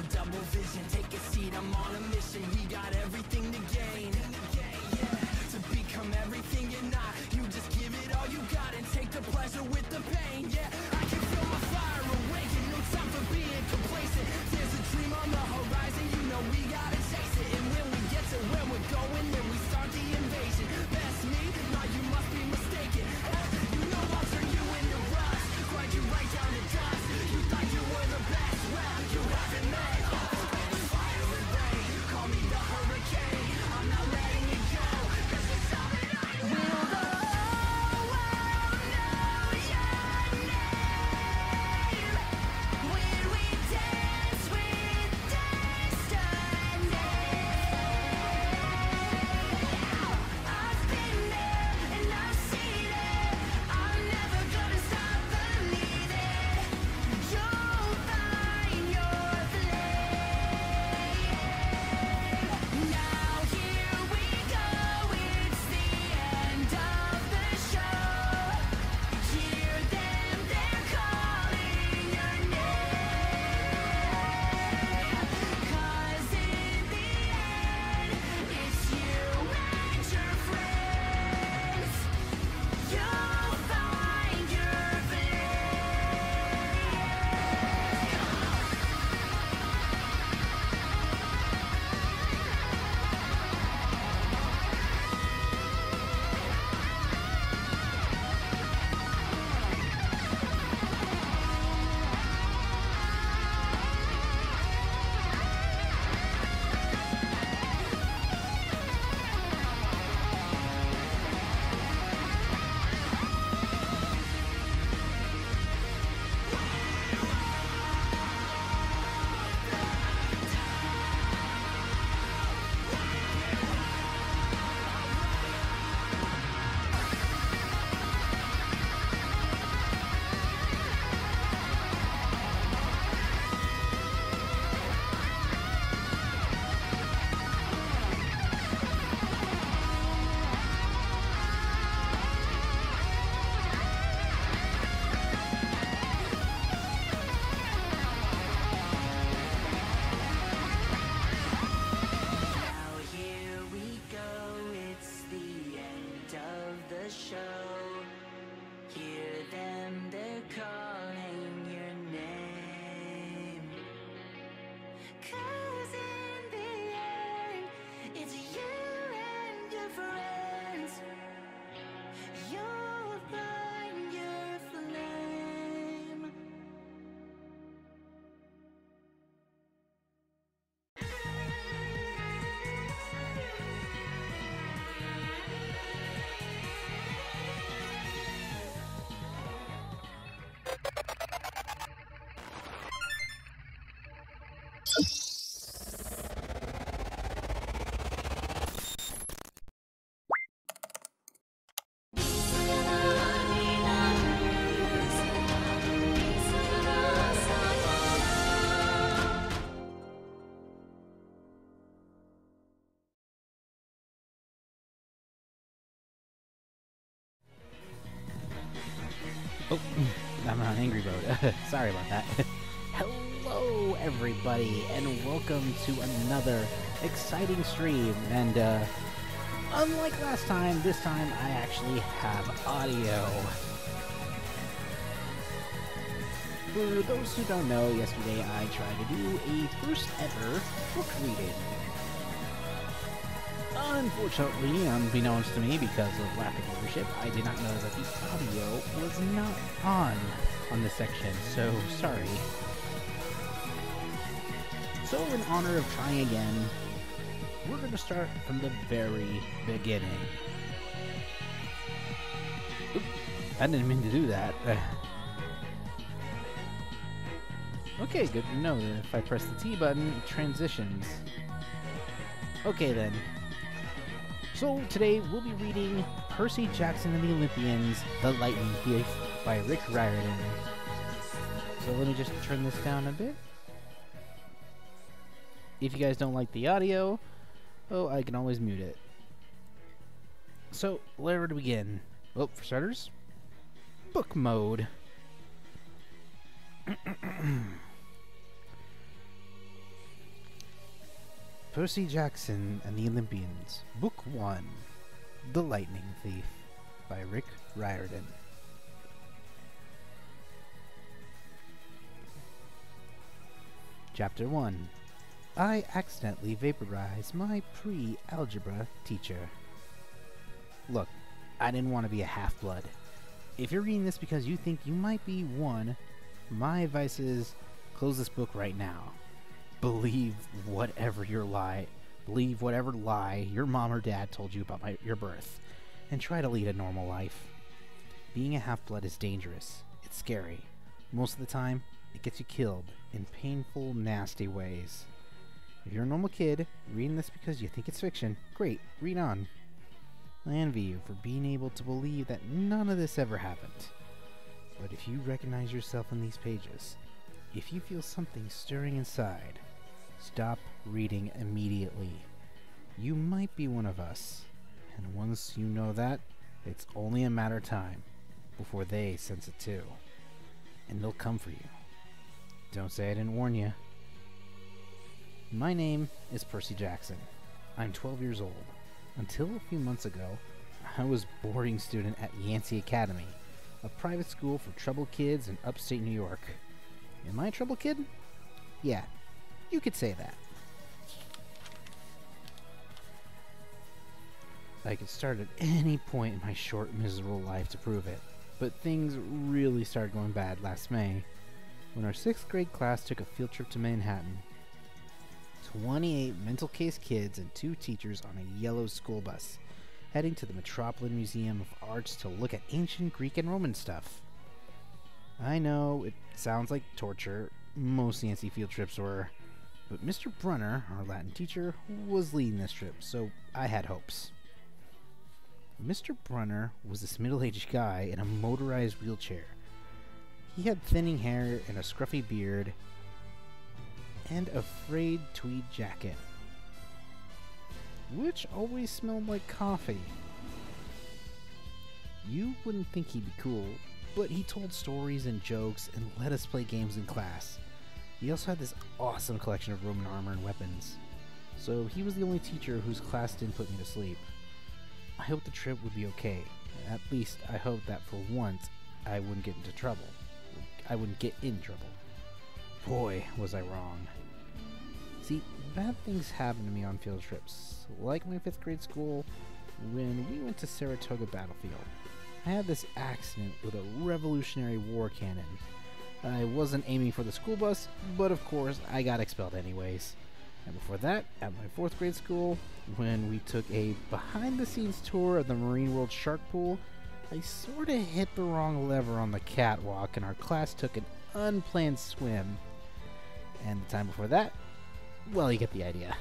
double vision, take a seat, I'm on a mission. We got everything to gain, to become everything you're not. You just give it all you got and take the pleasure with the pain. Yeah, I can feel my fire awaken, no time for being complacent. There's a dream on the horizon, you know we gotta chase it. And when we get to where we're going, then we start the invasion. That's me? No, you must be mistaken. You know I'll turn you into rust, grind you right down to dust. You thought you were the best, well, you haven't met. Spray the fire and rain, call me the hurricane. I'm not letting it go, 'cause it's all that I know. Will the whole world know your name when we dance with destiny? I've been there and I've seen it. I'm never gonna stop believing. You'll find your flame. Now here we go, it's the end of the show. Hear them, they're calling your name. 'Cause in the end, it's you and your friends. You'll find your Now here we go, it's the end of the show. Hear them, they're calling your name. 'Cause in the end, it's you and your friends. You'll find your flame. Oh, I'm on Angry Road. Sorry about that. Hello, everybody, and welcome to another exciting stream. And unlike last time, this time I actually have audio. For those who don't know, yesterday I tried to do a first ever book reading. Unfortunately, unbeknownst to me because of lack of leadership, I did not know that the audio was not on this section, so sorry. So in honor of trying again, we're going to start from the very beginning. Oop, I didn't mean to do that. Okay, good to know that if I press the T button, it transitions. Okay then. So today we'll be reading Percy Jackson and the Olympians, The Lightning Thief by Rick Riordan. So let me just turn this down a bit. If you guys don't like the audio, oh, I can always mute it. So, where to begin? Well, for starters, book mode. Percy Jackson and the Olympians, Book 1, The Lightning Thief, by Rick Riordan. Chapter 1. I accidentally vaporized my pre-algebra teacher. Look, I didn't want to be a half-blood. If you're reading this because you think you might be one, my advice is close this book right now. Believe whatever lie your mom or dad told you about your birth, and try to lead a normal life. Being a half-blood is dangerous. It's scary. Most of the time, it gets you killed in painful, nasty ways. If you're a normal kid, reading this because you think it's fiction, great, read on. I envy you for being able to believe that none of this ever happened. But if you recognize yourself in these pages, if you feel something stirring inside, stop reading immediately. You might be one of us, and once you know that, it's only a matter of time before they sense it too. And they'll come for you. Don't say I didn't warn you. My name is Percy Jackson. I'm 12 years old. Until a few months ago, I was a boarding student at Yancey Academy, a private school for troubled kids in upstate New York. Am I a troubled kid? Yeah, you could say that. I could start at any point in my short, miserable life to prove it, but things really started going bad last May when our 6th grade class took a field trip to Manhattan. 28 mental case kids and 2 teachers on a yellow school bus, heading to the Metropolitan Museum of Arts to look at ancient Greek and Roman stuff. I know, it sounds like torture. Most Yancey field trips were. But Mr. Brunner, our Latin teacher, was leading this trip, so I had hopes. Mr. Brunner was this middle-aged guy in a motorized wheelchair. He had thinning hair and a scruffy beard, and a frayed tweed jacket, which always smelled like coffee. You wouldn't think he'd be cool, but he told stories and jokes and let us play games in class. He also had this awesome collection of Roman armor and weapons, so he was the only teacher whose class didn't put me to sleep. I hoped the trip would be okay. At least I hoped that for once I wouldn't get into trouble. I wouldn't get in trouble. Boy, was I wrong. See, bad things happen to me on field trips, like my 5th grade school when we went to Saratoga Battlefield. I had this accident with a Revolutionary War cannon. I wasn't aiming for the school bus, but of course I got expelled anyways. And before that, at my 4th grade school, when we took a behind-the-scenes tour of the Marine World Shark Pool, I sorta hit the wrong lever on the catwalk and our class took an unplanned swim. And the time before that, well, you get the idea.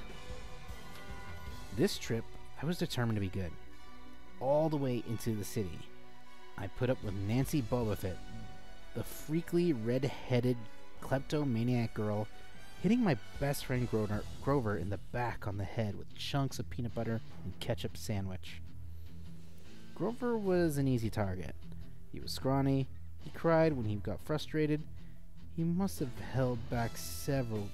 This trip, I was determined to be good. All the way into the city. I put up with Nancy Bobofit, the freakly red-headed kleptomaniac girl, hitting my best friend Grover in the back on the head with chunks of peanut butter and ketchup sandwich. Grover was an easy target. He was scrawny, he cried when he got frustrated. He must have been held back several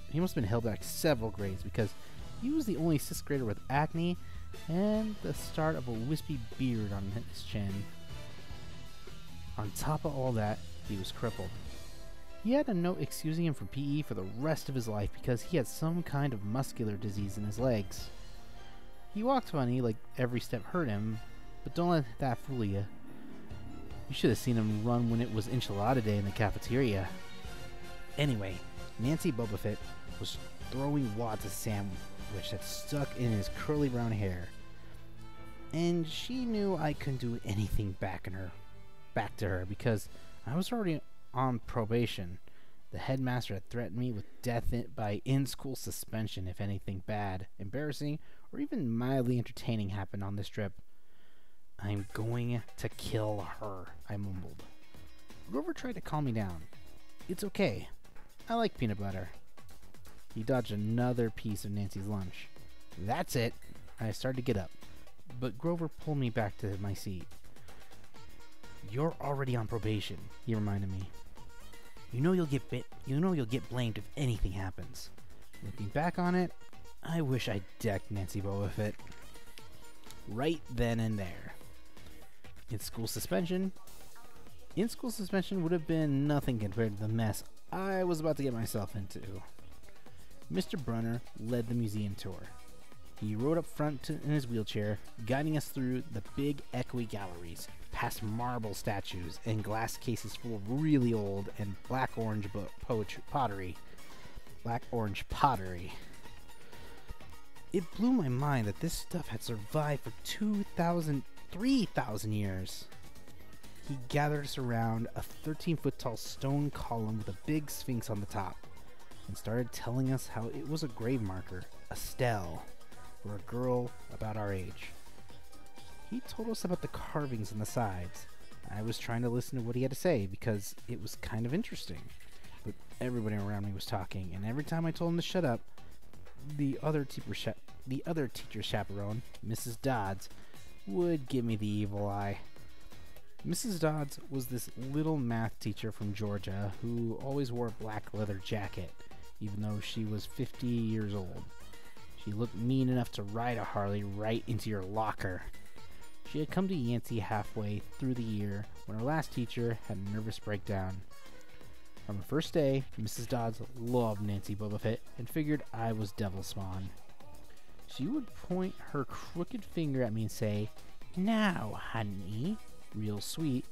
grades because he was the only 6th grader with acne and the start of a wispy beard on his chin. On top of all that, he was crippled. He had a note excusing him from PE for the rest of his life because he had some kind of muscular disease in his legs. He walked funny, like every step hurt him, but don't let that fool you. You should have seen him run when it was enchilada day in the cafeteria. Anyway, Nancy Bobofit was throwing wads of sandwich that stuck in his curly brown hair. And she knew I couldn't do anything back to her because I was already on probation. The headmaster had threatened me with death by in-school suspension if anything bad, embarrassing, or even mildly entertaining happened on this trip. I'm going to kill her, I mumbled. Grover tried to calm me down. It's okay. I like peanut butter. He dodged another piece of Nancy's lunch. That's it. I started to get up, but Grover pulled me back to my seat. You're already on probation, he reminded me. You know you'll get blamed if anything happens. Looking back on it, I wish I decked Nancy Boba Fett right then and there. In school suspension would have been nothing compared to the mess I was about to get myself into. Mr. Brunner led the museum tour. He rode up front in his wheelchair, guiding us through the big echoey galleries, past marble statues and glass cases full of really old and black-orange pottery. It blew my mind that this stuff had survived for 2,000, 3,000 years. He gathered us around a 13-foot tall stone column with a big sphinx on the top and started telling us how it was a grave marker, a stele, for a girl about our age. He told us about the carvings on the sides. I was trying to listen to what he had to say because it was kind of interesting. But everybody around me was talking, and every time I told him to shut up, the other teacher chaperone, Mrs. Dodds, would give me the evil eye. Mrs. Dodds was this little math teacher from Georgia who always wore a black leather jacket, even though she was 50 years old. She looked mean enough to ride a Harley right into your locker. She had come to Yancey halfway through the year when our last teacher had a nervous breakdown. On the first day, Mrs. Dodds loved Nancy Boba Fett and figured I was devil spawn. She would point her crooked finger at me and say, "Now, honey," real sweet,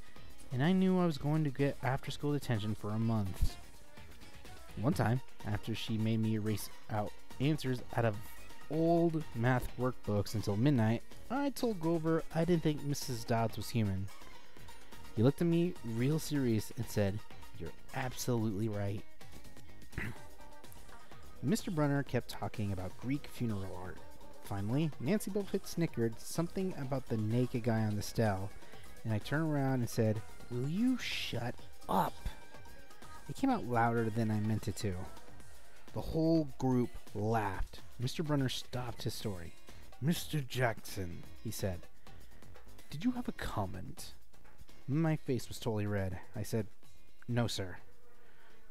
and I knew I was going to get after-school detention for a month. One time, after she made me erase out answers out of old math workbooks until midnight, I told Grover I didn't think Mrs. Dodds was human. He looked at me real serious and said, "You're absolutely right." Mr. Brunner kept talking about Greek funeral art. Finally, Nancy Boba Fett snickered something about the naked guy on the stele, and I turned around and said, "Will you shut up?" It came out louder than I meant it to. The whole group laughed. Mr. Brunner stopped his story. "Mr. Jackson," he said, "did you have a comment?" My face was totally red. I said, "No, sir."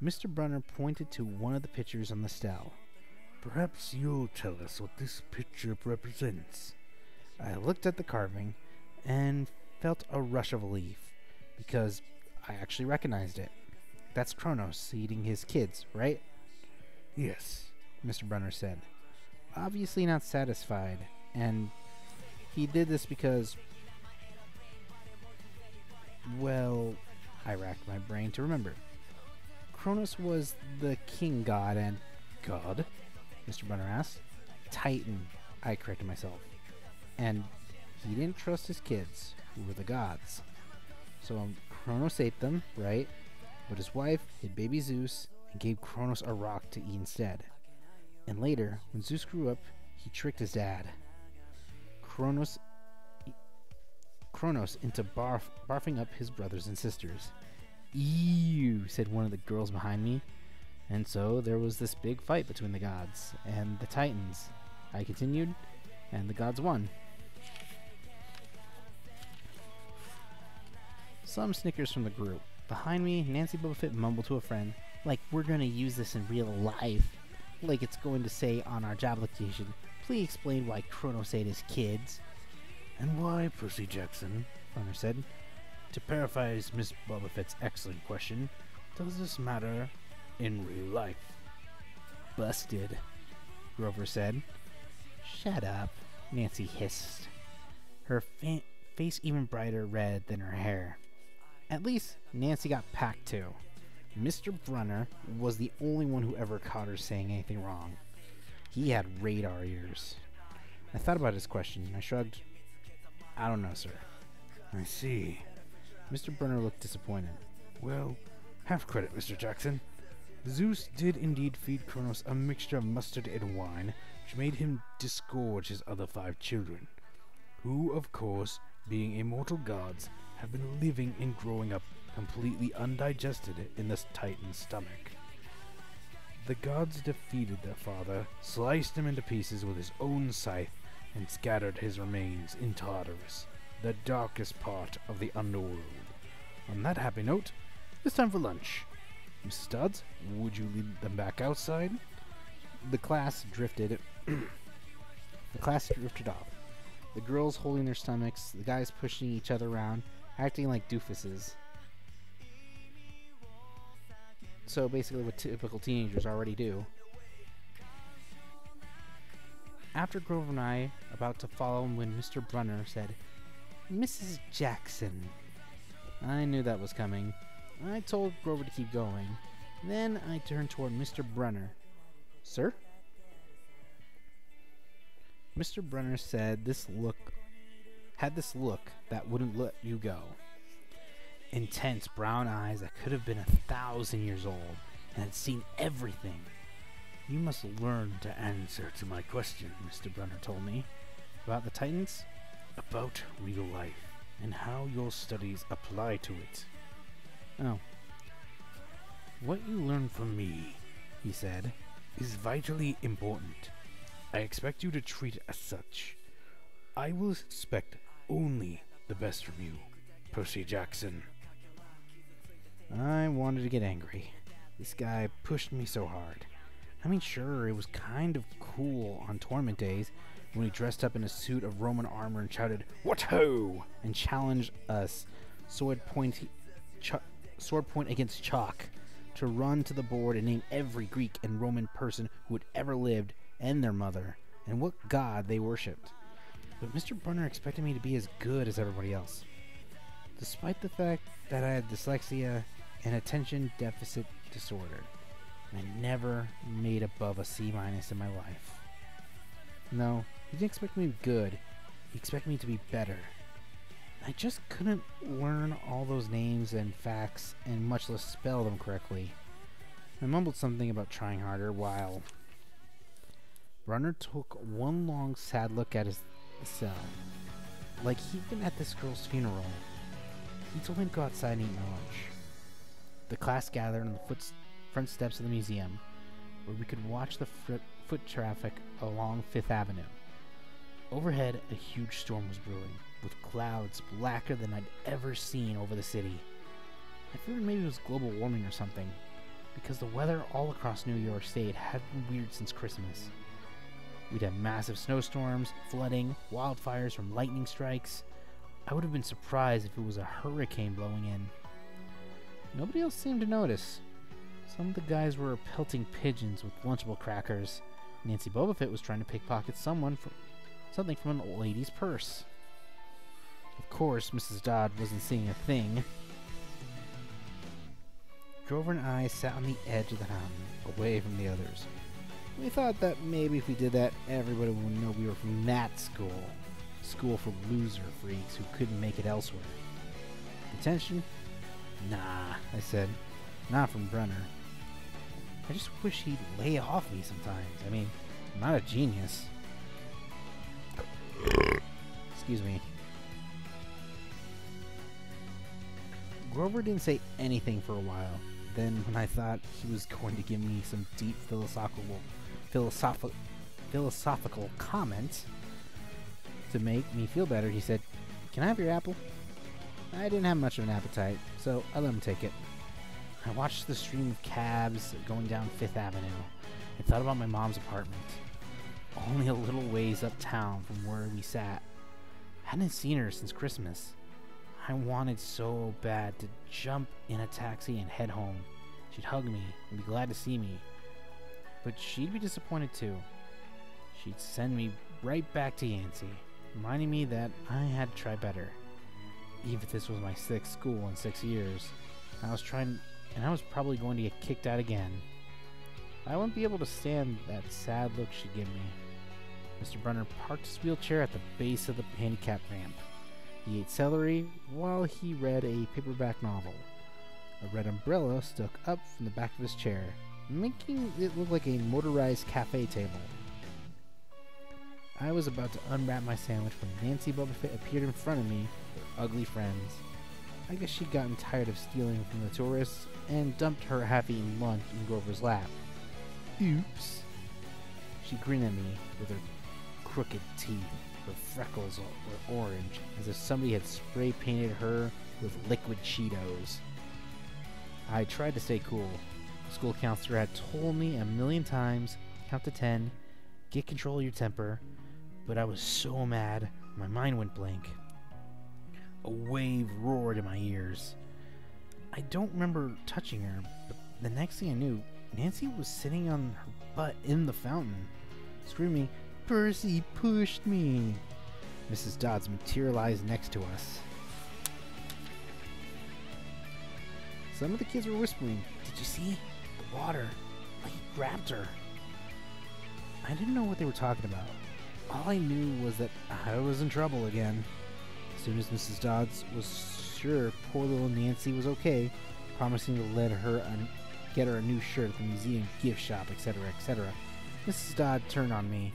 Mr. Brunner pointed to one of the pictures on the stele. "Perhaps you'll tell us what this picture represents." I looked at the carving and felt a rush of relief because I actually recognized it. That's Kronos eating his kids, right? "Yes," Mr. Brunner said, obviously not satisfied, and he did this because, well, I racked my brain to remember. Kronos was the king god and... God? Mr. Brunner asked. Titan, I corrected myself. And he didn't trust his kids, who were the gods. So Kronos ate them, right? But his wife hid baby Zeus and gave Kronos a rock to eat instead. And later, when Zeus grew up, he tricked his dad, Kronos into barfing up his brothers and sisters. "Ew," said one of the girls behind me. And so there was this big fight between the gods and the Titans. I continued, and the gods won. Some snickers from the group. Behind me, Nancy Boba Fett mumbled to a friend, like we're going to use this in real life. Like it's going to say on our job application, "Please explain why Kronos ate his kids." "And why, Percy Jackson," Runner said, "to paraphrase Miss Boba Fett's excellent question, does this matter in real life?" "Busted," Grover said. "Shut up," Nancy hissed, her face even brighter red than her hair. At least Nancy got packed too. Mr. Brunner was the only one who ever caught her saying anything wrong. He had radar ears. I thought about his question and I shrugged. "I don't know, sir." "I see." Mr. Brunner looked disappointed. "Well, half credit, Mr. Jackson. Zeus did indeed feed Kronos a mixture of mustard and wine, which made him disgorge his other 5 children, who, of course, being immortal gods, have been living and growing up completely undigested in the Titan's stomach. The gods defeated their father, sliced him into pieces with his own scythe, and scattered his remains in Tartarus, the darkest part of the underworld. On that happy note, it's time for lunch. Mrs. Dodds, would you lead them back outside?" The class drifted The class drifted off. The girls holding their stomachs, the guys pushing each other around, acting like doofuses. So basically what typical teenagers already do. After Grover and I about to follow him when Mr. Brunner said, "Mrs. Jackson." I knew that was coming. I told Grover to keep going. Then I turned toward Mr. Brunner. "Sir?" Mr. Brunner said had this look that wouldn't let you go. Intense brown eyes that could have been 1,000 years old and had seen everything. "You must learn to answer to my question," Mr. Brunner told me. "About the Titans?" "About real life and how your studies apply to it." "Oh." "What you learn from me," he said, "is vitally important. I expect you to treat it as such. I will expect only the best from you, Percy Jackson." I wanted to get angry. This guy pushed me so hard. I mean, sure, it was kind of cool on tournament days when he dressed up in a suit of Roman armor and shouted, "What ho!" and challenged us, sword point against chalk, to run to the board and name every Greek and Roman person who had ever lived and their mother, and what god they worshipped. But Mr. Brunner expected me to be as good as everybody else. Despite the fact that I had dyslexia and attention deficit disorder, I never made above a C- in my life. No, he didn't expect me to be good. He expected me to be better. I just couldn't learn all those names and facts, and much less spell them correctly. I mumbled something about trying harder while Brunner took one long sad look at his cell, like he'd been at this girl's funeral. He told me to go outside and eat my lunch. The class gathered on the front steps of the museum, where we could watch the foot traffic along Fifth Avenue. Overhead, a huge storm was brewing, with clouds blacker than I'd ever seen over the city. I figured maybe it was global warming or something, because the weather all across New York State had been weird since Christmas. We'd had massive snowstorms, flooding, wildfires from lightning strikes. I would have been surprised if it was a hurricane blowing in. Nobody else seemed to notice. Some of the guys were pelting pigeons with Lunchable crackers. Nancy Bobofit was trying to pickpocket something from an old lady's purse. Of course, Mrs. Dodd wasn't seeing a thing. Grover and I sat on the edge of the mountain, away from the others. We thought that maybe if we did that, everybody would know we were from that school. School for loser freaks who couldn't make it elsewhere. Detention? Nah, I said. Not from Brunner. I just wish he'd lay off me sometimes. I mean, I'm not a genius. Excuse me. Grover didn't say anything for a while. Then, when I thought he was going to give me some deep philosophical comment to make me feel better, he said, "Can I have your apple?" I didn't have much of an appetite, so I let him take it. I watched the stream of cabs going down Fifth Avenue and thought about my mom's apartment, only a little ways uptown from where we sat. Hadn't seen her since Christmas. I wanted so bad to jump in a taxi and head home. She'd hug me and be glad to see me. But she'd be disappointed too. She'd send me right back to Yancey, reminding me that I had to try better. Even if this was my 6th school in 6 years, I was probably going to get kicked out again. I wouldn't be able to stand that sad look she'd give me. Mr. Brunner parked his wheelchair at the base of the handicap ramp. He ate celery while he read a paperback novel. A red umbrella stuck up from the back of his chair, making it look like a motorized cafe table. I was about to unwrap my sandwich when Nancy Bobofit appeared in front of me with her ugly friends. I guess she'd gotten tired of stealing from the tourists and dumped her half-eaten lunch in Grover's lap. Oops. She grinned at me with her crooked teeth. Her freckles were orange, as if somebody had spray painted her with liquid Cheetos. I tried to stay cool. The school counselor had told me a million times, count to 10, Get control of your temper. But I was so mad, my mind went blank. A wave roared in my ears. I don't remember touching her, but the next thing I knew, Nancy was sitting on her butt in the fountain, screaming, "Percy pushed me!" Mrs. Dodds materialized next to us. Some of the kids were whispering, "Did you see? The water. Like he grabbed her." I didn't know what they were talking about. All I knew was that I was in trouble again. As soon as Mrs. Dodds was sure poor little Nancy was okay, promising to let her get her a new shirt at the museum gift shop, etc., etc., Mrs. Dodd turned on me.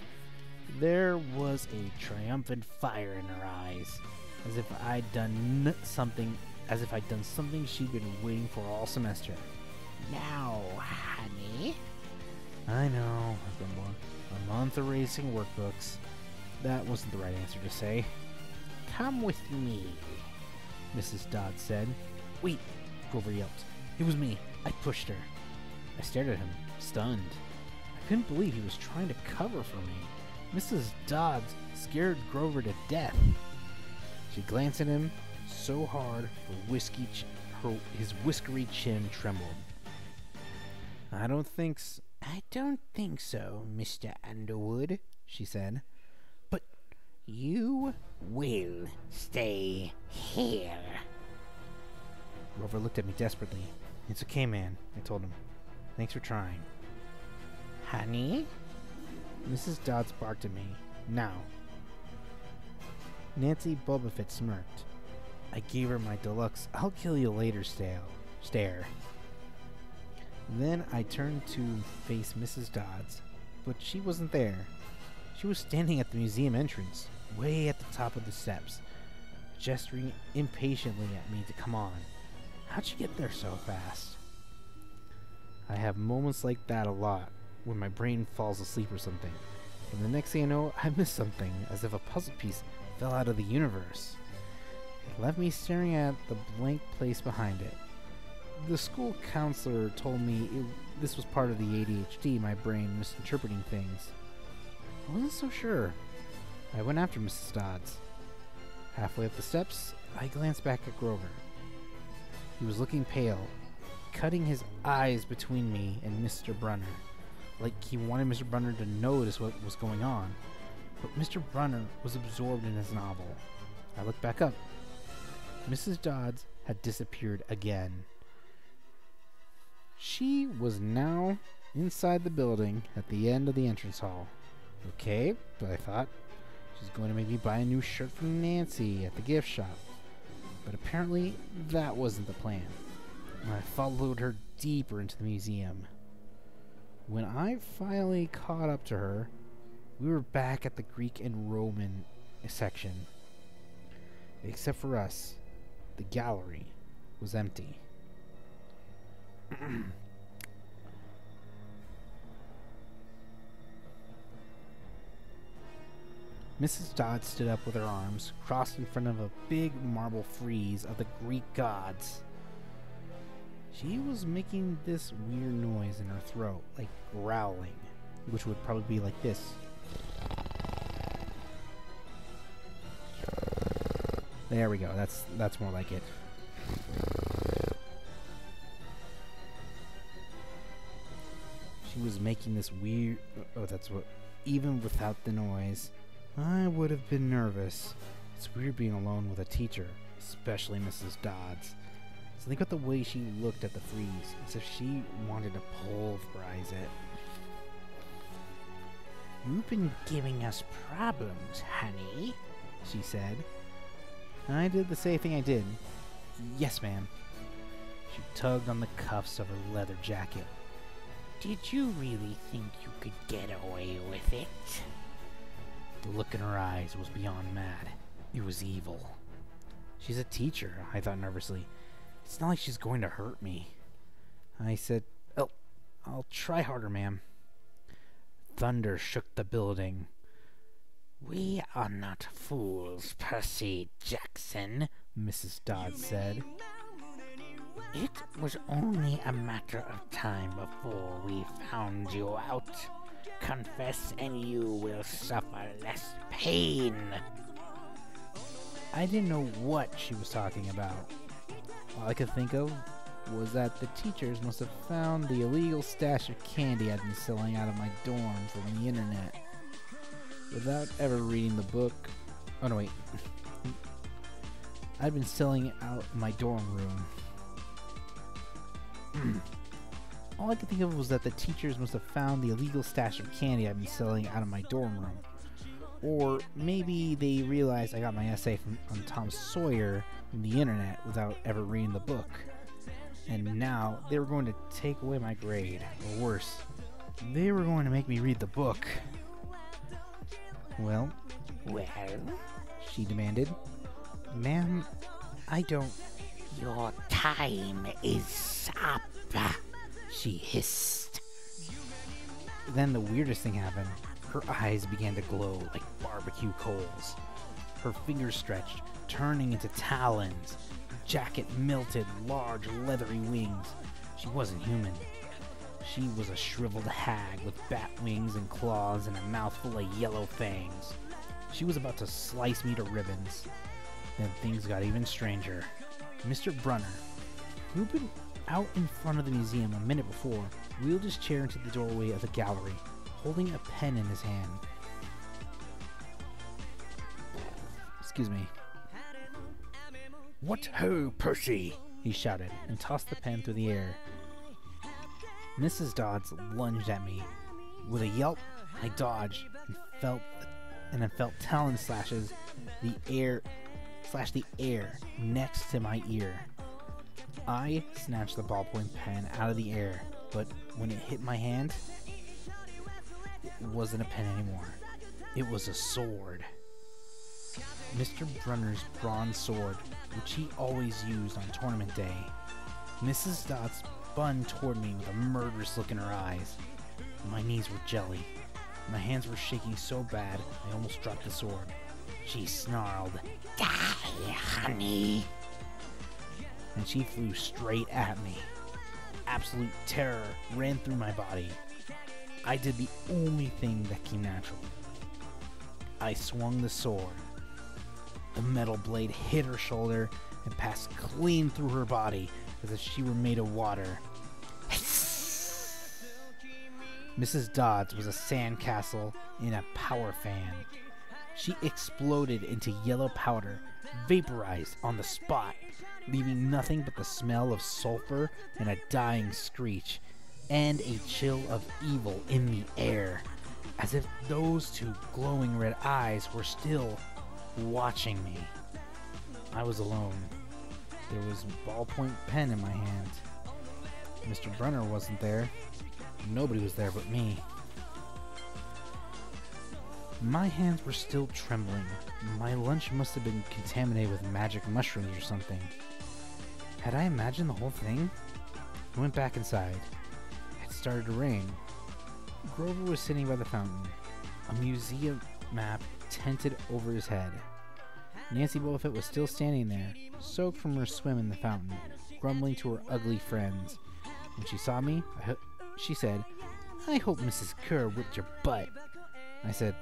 There was a triumphant fire in her eyes, as if I'd done something she'd been waiting for all semester. "Now, honey." I know, I grumbled. A month erasing workbooks. That wasn't the right answer to say. "Come with me," Mrs. Dodd said. "Wait," Grover yelped. "It was me. I pushed her." I stared at him, stunned. I couldn't believe he was trying to cover for me. Mrs. Dodds scared Grover to death. She glanced at him so hard his whiskery chin trembled. I don't think so, Mr. Underwood," she said. "But you will stay here." Grover looked at me desperately. "It's okay, man," I told him. "Thanks for trying." "Honey?" Mrs. Dodds barked at me. "Now." Nancy Bobofit smirked. I gave her my deluxe "I'll kill you later" stare. Then I turned to face Mrs. Dodds, but she wasn't there. She was standing at the museum entrance, way at the top of the steps, gesturing impatiently at me to come on. How'd she get there so fast? I have moments like that a lot, when my brain falls asleep or something, and the next thing I know, I missed something, as if a puzzle piece fell out of the universe. It left me staring at the blank place behind it. The school counselor told me this was part of the ADHD, my brain misinterpreting things. I wasn't so sure. I went after Mrs. Dodds. Halfway up the steps, I glanced back at Grover. He was looking pale, cutting his eyes between me and Mr. Brunner, like he wanted Mr. Brunner to notice what was going on. But Mr. Brunner was absorbed in his novel. I looked back up. Mrs. Dodds had disappeared again. She was now inside the building at the end of the entrance hall. Okay, but I thought, she's going to make me buy a new shirt from Nancy at the gift shop. But apparently, that wasn't the plan. I followed her deeper into the museum. When I finally caught up to her, we were back at the Greek and Roman section. Except for us, the gallery was empty. Mrs. Dodd stood up with her arms crossed in front of a big marble frieze of the Greek gods. She was making this weird noise in her throat, like growling, which would probably be like this. There we go. That's more like it. She was making this weird... Oh, that's what... Even without the noise, I would have been nervous. It's weird being alone with a teacher, especially Mrs. Dodds. So think about the way she looked at the frieze, as if she wanted to pulverize it. "You've been giving us problems, honey," she said. I did the same thing I did. "Yes, ma'am." She tugged on the cuffs of her leather jacket. "Did you really think you could get away with it?" The look in her eyes was beyond mad. It was evil. She's a teacher, I thought nervously. It's not like she's going to hurt me. I said, "Oh, I'll try harder, ma'am." Thunder shook the building. "We are not fools, Percy Jackson," Mrs. Dodd said. "It was only a matter of time before we found you out. Confess and you will suffer less pain. I didn't know what she was talking about. All I could think of was that the teachers must have found the illegal stash of candy I'd been selling out of my dorm from the internet without ever reading the book. Oh no, wait. I'd been selling it out in my dorm room. All I could think of was that the teachers must have found the illegal stash of candy I'd been selling out of my dorm room. Or maybe they realized I got my essay on Tom Sawyer from the internet without ever reading the book. And now they were going to take away my grade. Or worse, they were going to make me read the book. Well, she demanded. Ma'am, I don't... Your time is up, she hissed. Then the weirdest thing happened. Her eyes began to glow like barbecue coals. Her fingers stretched, turning into talons. Her jacket melted large leathery wings. She wasn't human. She was a shriveled hag with bat wings and claws and a mouth full of yellow fangs. She was about to slice me to ribbons. Then things got even stranger. Mr. Brunner, who'd been out in front of the museum a minute before, wheeled his chair into the doorway of the gallery, holding a pen in his hand. Excuse me. What ho, Percy! He shouted, and tossed the pen through the air. Mrs. Dodds lunged at me. With a yelp, I dodged and felt talon slashes the air next to my ear. I snatched the ballpoint pen out of the air, but when it hit my hand, it wasn't a pen anymore. It was a sword. Mr. Brunner's bronze sword, which he always used on tournament day. Mrs. Dodds spun toward me with a murderous look in her eyes. My knees were jelly. My hands were shaking so bad I almost dropped the sword. She snarled, Die, honey. And she flew straight at me. Absolute terror ran through my body. I did the only thing that came natural. I swung the sword. The metal blade hit her shoulder and passed clean through her body as if she were made of water. Mrs. Dodds was a sandcastle in a power fan. She exploded into yellow powder, vaporized on the spot, leaving nothing but the smell of sulfur and a dying screech, and a chill of evil in the air, as if those two glowing red eyes were still watching me. I was alone. There was a ballpoint pen in my hand. Mr. Brunner wasn't there. Nobody was there but me. My hands were still trembling. My lunch must have been contaminated with magic mushrooms or something. Had I imagined the whole thing? I went back inside. It started to rain. Grover was sitting by the fountain, a museum map tented over his head. Nancy Bullfit was still standing there, soaked from her swim in the fountain, grumbling to her ugly friends. When she saw me, she said, "I hope Mrs. Kerr whipped your butt." I said,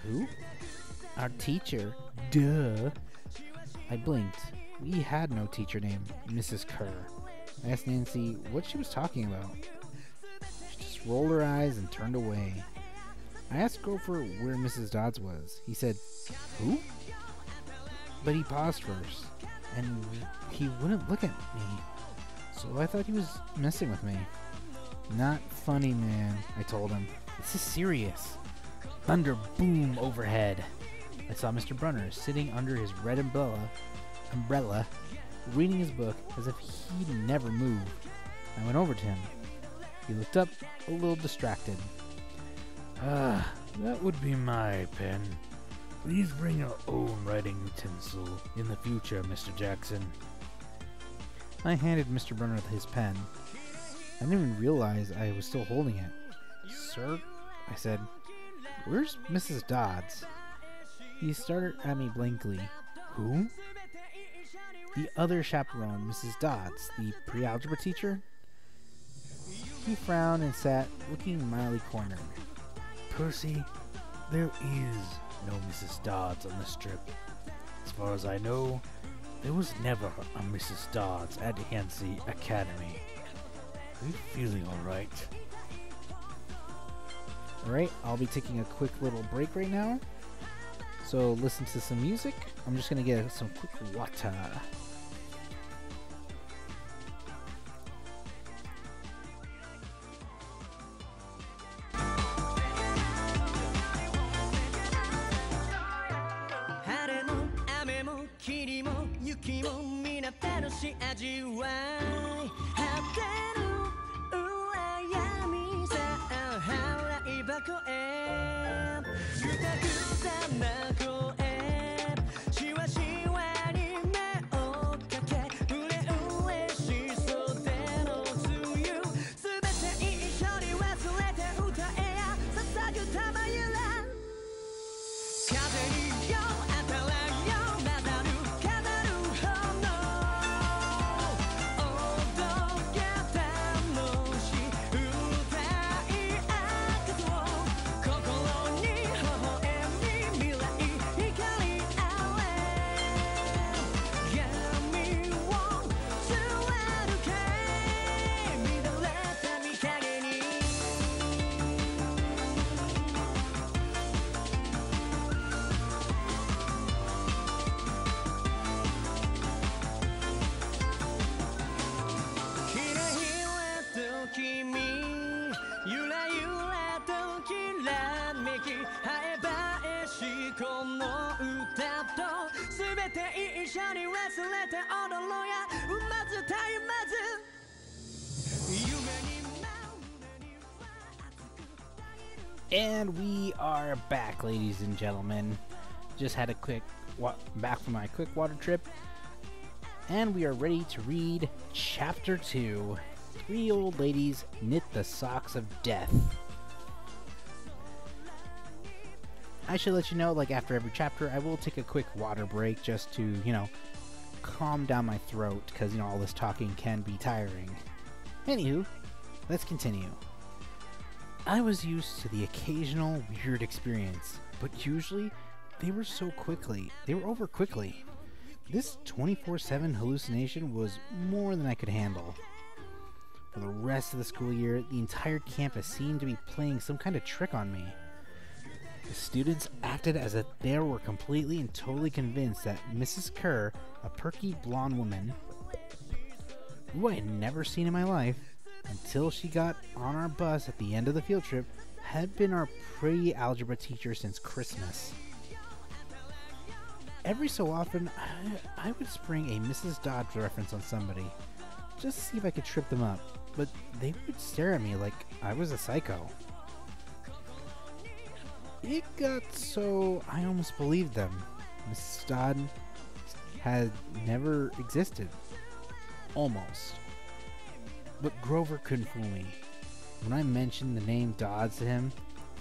"Who?" "Our teacher." "Duh." I blinked. We had no teacher named Mrs. Kerr. I asked Nancy what she was talking about. She just rolled her eyes and turned away. I asked Gopher where Mrs. Dodds was. He said, "Who?" But he paused first, and he wouldn't look at me, so I thought he was messing with me. "Not funny, man," I told him. "This is serious." Thunder boomed overhead. I saw Mr. Brunner sitting under his red umbrella, reading his book as if he'd never moved. I went over to him. He looked up, a little distracted. That would be my pen. Please bring your own writing utensil in the future, Mr. Jackson." I handed Mr. Brunner his pen. I didn't even realize I was still holding it. "Sir," I said, "where's Mrs. Dodds?" He stared at me blankly. "Who?" "The other chaperone, Mrs. Dodds, the pre-algebra teacher." He frowned and sat, looking mildly cornered. Percy, there is no Mrs. Dodds on this trip. As far as I know, there was never a Mrs. Dodds at Yancy Academy. Are you feeling alright? Alright, I'll be taking a quick little break right now. So listen to some music. I'm just gonna get some quick water. And we are back, ladies and gentlemen. Just had a quick back from my quick water trip, and we are ready to read Chapter 2. 3 old ladies knit the socks of death. I should let you know, like after every chapter, I will take a quick water break just to, calm down my throat, because, all this talking can be tiring. Anywho, let's continue. I was used to the occasional weird experience, but usually they were over quickly. This 24/7 hallucination was more than I could handle. For the rest of the school year, the entire campus seemed to be playing some kind of trick on me. The students acted as if they were completely and totally convinced that Mrs. Kerr, a perky blonde woman, who I had never seen in my life, until she got on our bus at the end of the field trip, had been our pretty algebra teacher since Christmas. Every so often, I would spring a Mrs. Dodds reference on somebody, just to see if I could trip them up, but they would stare at me like I was a psycho. It got so I almost believed them. Mrs. Dodds had never existed. Almost. But Grover couldn't fool me. When I mentioned the name Dodds to him,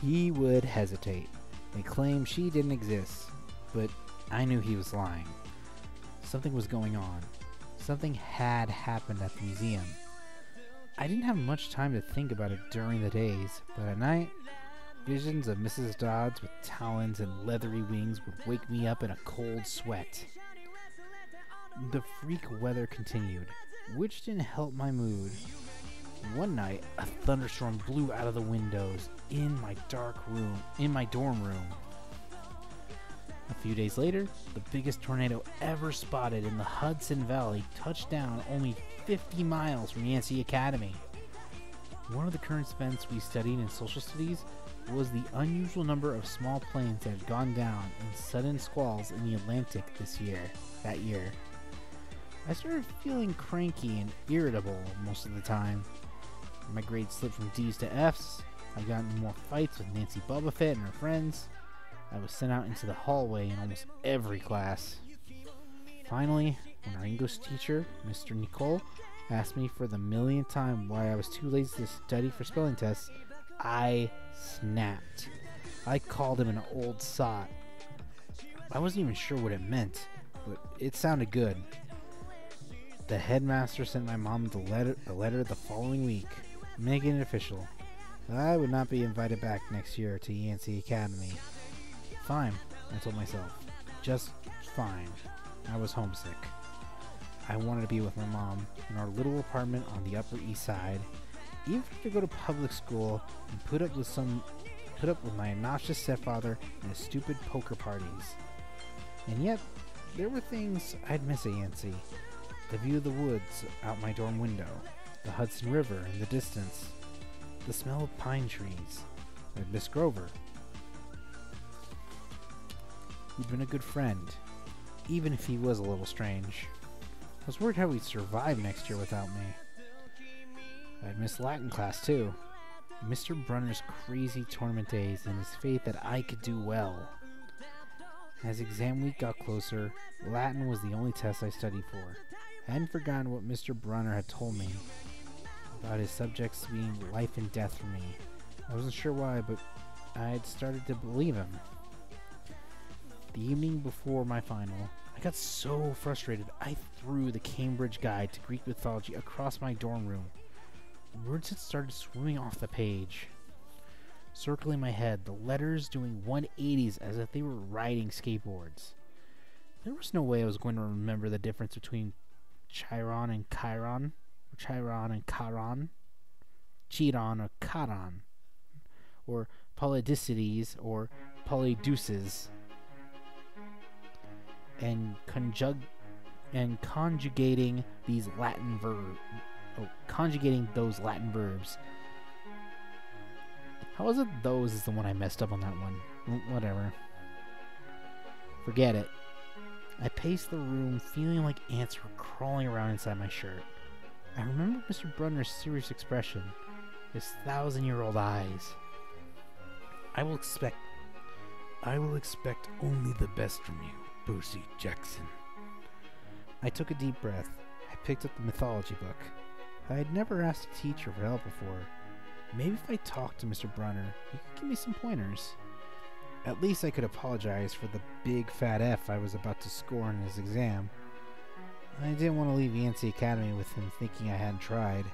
he would hesitate and claim she didn't exist. But I knew he was lying. Something was going on. Something had happened at the museum. I didn't have much time to think about it during the days, but at night, visions of Mrs. Dodds with talons and leathery wings would wake me up in a cold sweat. The freak weather continued, which didn't help my mood. One night, a thunderstorm blew out of the windows in my dorm room. A few days later, the biggest tornado ever spotted in the Hudson Valley touched down only 50 miles from Yancey Academy. One of the current events we studied in social studies was the unusual number of small planes that had gone down in sudden squalls in the Atlantic that year. I started feeling cranky and irritable most of the time. My grades slipped from D's to F's. I got in more fights with Nancy Bubba and her friends. I was sent out into the hallway in almost every class. Finally, when our English teacher, Mr. Nicole, asked me for the millionth time why I was too lazy to study for spelling tests, I snapped. I called him an old sot. I wasn't even sure what it meant, but it sounded good. The headmaster sent my mom a letter the following week, making it official. I would not be invited back next year to Yancey Academy. Fine, I told myself. Just fine. I was homesick. I wanted to be with my mom in our little apartment on the Upper East Side, even to go to public school and put up with my obnoxious stepfather and his stupid poker parties. And yet, there were things I'd miss at Yancey. The view of the woods out my dorm window, the Hudson River in the distance, the smell of pine trees. I'd miss Grover. He'd been a good friend, even if he was a little strange. I was worried how he'd survive next year without me. I'd miss Latin class too. Mr. Brunner's crazy tournament days and his faith that I could do well. As exam week got closer, Latin was the only test I studied for. I hadn't forgotten what Mr. Brunner had told me about his subjects being life and death for me. I wasn't sure why, but I had started to believe him. The evening before my final, I got so frustrated I threw the Cambridge Guide to Greek Mythology across my dorm room. Words had started swimming off the page, circling my head, the letters doing 180s as if they were riding skateboards. There was no way I was going to remember the difference between Chiron and Chiron, or Chiron and Charon, Chiron or Charon, or Polydicides or Polydeuces, and conjugating these Latin verbs. Conjugating those Latin verbs. How is it those is the one I messed up on that one? Whatever. Forget it. I paced the room feeling like ants were crawling around inside my shirt. I remember Mr. Brunner's serious expression, his 1,000-year-old eyes. I will expect only the best from you, Percy Jackson. I took a deep breath. I picked up the mythology book. I had never asked a teacher for help before. Maybe if I talked to Mr. Brunner, he could give me some pointers. At least I could apologize for the big fat F I was about to score in his exam. I didn't want to leave Yancey Academy with him thinking I hadn't tried.